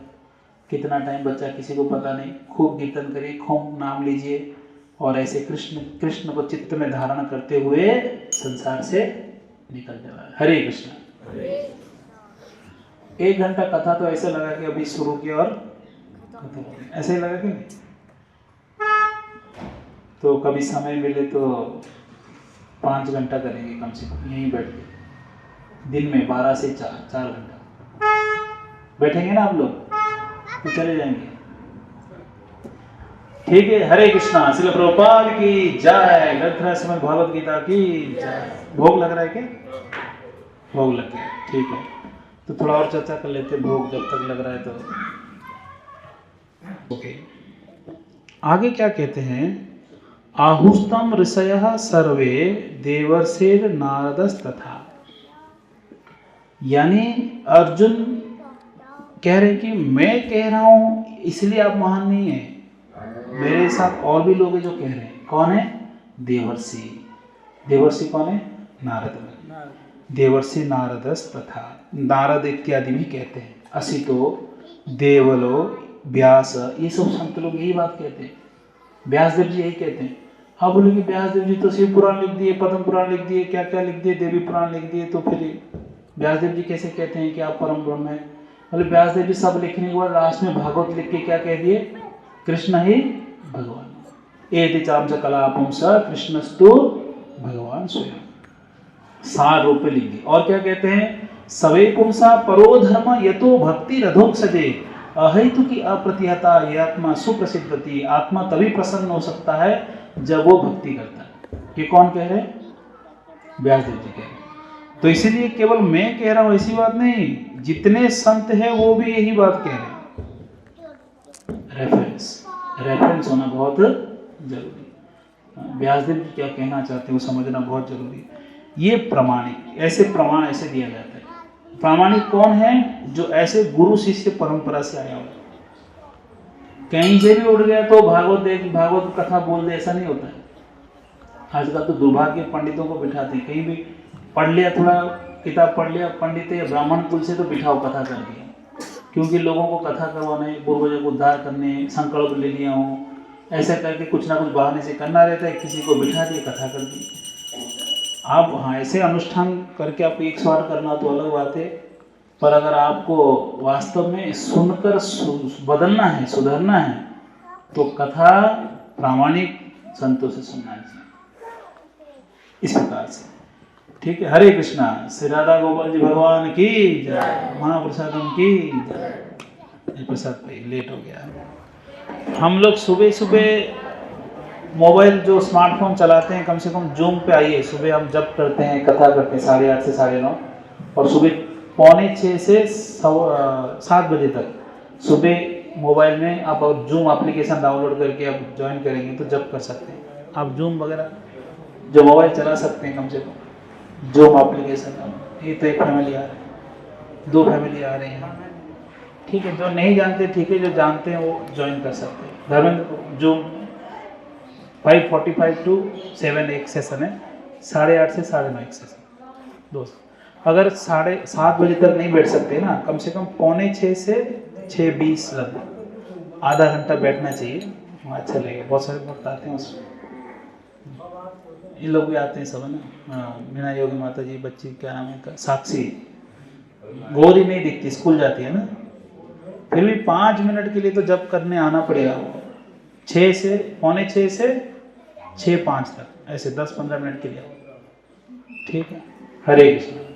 कितना टाइम बचा किसी को पता नहीं। खूब कीर्तन करिए, खूब नाम लीजिए, और ऐसे कृष्ण कृष्ण को चित्त में धारण करते हुए संसार से निकल जाए। हरे कृष्ण। 1 घंटा कथा तो ऐसे लगा कि अभी शुरू किया और खत्म हो गया, ऐसे ही लगा कि नहीं? तो कभी समय मिले तो 5 घंटा करेंगे कम से कम, यहीं बैठ के दिन में 12 से 4 घंटा बैठेंगे ना आप लोग, तो चले जाएंगे। ठीक है। हरे कृष्णा। श्रील प्रभुपाद की जय। ग्रंथराज श्रीमद् भागवत गीता की जय। भोग लग रहा है क्या? भोग लग गया, ठीक है। तो थोड़ा और चर्चा कर लेते, भोग जब तक लग रहा है तो। ओके, आगे क्या कहते हैं? आहुस्तम ऋषयः सर्वे देवर्षिर नारदस्तथा। यानी अर्जुन कह रहे हैं कि मैं कह रहा हूं इसलिए आप महान नहीं है, मेरे साथ और भी लोग हैं जो कह रहे हैं। कौन है? देवर्षि। देवर्षि कौन है? नारद। देवर्षि नारदस तथा। नारद इत्यादि भी कहते हैं। असितो, देवलो, व्यास, ये सब संत लोग यही बात कहते हैं। व्यासदेव जी यही कहते हैं। हाँ बोले कि व्यासदेव जी तो शिव पुराण लिख दिए, पद्म पुराण लिख दिए, क्या क्या लिख दिए, देवी पुराण लिख दिए, तो फिर व्यासदेव जी कैसे कहते हैं कि आप परम ब्रह्म है? बोले व्यासदेव जी सब लिखने के बाद लास्ट में भागवत लिख के क्या कह दिए? कृष्ण ही भगवान। एति चाम च कला पुंस कृष्णस्तु भगवान स्वयं। सार रूप में लिख दी। और क्या कहते हैं? सवे पुंसा परो धर्म यतो भक्ति रधोक्षजे। अहेतु की अप्रतिहता ये आत्मा सुप्रसिद्धति। आत्मा तभी प्रसन्न हो सकता है जब वो भक्ति करता है। ये कौन कह रहे हैं? व्यासदेव जी कह रहे हैं। तो इसीलिए केवल मैं कह रहा हूं ऐसी बात नहीं, जितने संत हैं वो भी यही बात कह रहे हैं। रेफरेंस होना बहुत जरूरी। व्यासदेव जी क्या कहना चाहते हैं वो समझना बहुत जरूरी है। ये प्रमाणिक, ऐसे प्रमाण ऐसे दिया जाता है। प्रामाणिक कौन है? जो ऐसे गुरु शिष्य परंपरा से आया हो। कहीं से भी उड़ गया तो भागवत कथा बोल दे, ऐसा नहीं होता है। आजकल तो दुर्भाग्य पंडितों को बिठाते हैं, कहीं भी पढ़ लिया, थोड़ा किताब पढ़ लिया, पंडित या ब्राह्मण कुल से तो बिठाओ कथा कर दिया, क्योंकि लोगों को कथा करवाने, पूर्वजों को उद्धार करने संकल्प ले लिया हो, ऐसा करके कुछ ना कुछ बहाने से करना रहता है। किसी को बिठा दिए, कथा कर दी। आप हाँ ऐसे अनुष्ठान करके आपको 108 करना तो अलग बात है, पर अगर आपको वास्तव में सुनकर बदलना है, सुधरना है, तो कथा प्रामाणिक संतों से सुनना चाहिए। इस प्रकार से, ठीक है। हरे कृष्णा। श्री राधा गोपाल जी भगवान की जय, महाप्रसादम की जय। ये प्रसाद भाई लेट हो गया। हम लोग सुबह सुबह मोबाइल जो स्मार्टफोन चलाते हैं, कम से कम जूम पे आइए। सुबह हम जब करते हैं, कथा करते हैं 8:30 से 9:30, और सुबह 6:45 से 7 बजे तक सुबह मोबाइल में आप जूम एप्लीकेशन डाउनलोड करके आप ज्वाइन करेंगे तो जब कर सकते हैं। आप जूम वगैरह जो मोबाइल चला सकते हैं, कम से कम जूम एप्लीकेशन। ये तो एक फैमिली आ रही है, 2 फैमिली आ रही हैं, ठीक है। जो नहीं जानते ठीक है, जो जानते हैं वो ज्वाइन कर सकते हैं। धर्मेंद्र जूम 5:45 to 7 एक सेशन है, 8:30 से 9:30 एक सेशन। दोस्त अगर 7:30 बजे तक नहीं बैठ सकते ना, कम से कम 5:45 से 6:20 लगभग आधा घंटा बैठना चाहिए, वहाँ अच्छा लगेगा। बहुत सारे भक्त आते हैं उसमें, ये लोग भी आते हैं सब, है ना। हाँ, मीना योगी माता जी, बच्ची क्या नाम है, साक्षी, गौरी नहीं दिखती, स्कूल जाती है ना, फिर भी 5 मिनट के लिए तो जब करने आना पड़ेगा। 5:45 से 6:05 तक, ऐसे 10-15 मिनट के लिए, ठीक है। हरे कृष्ण।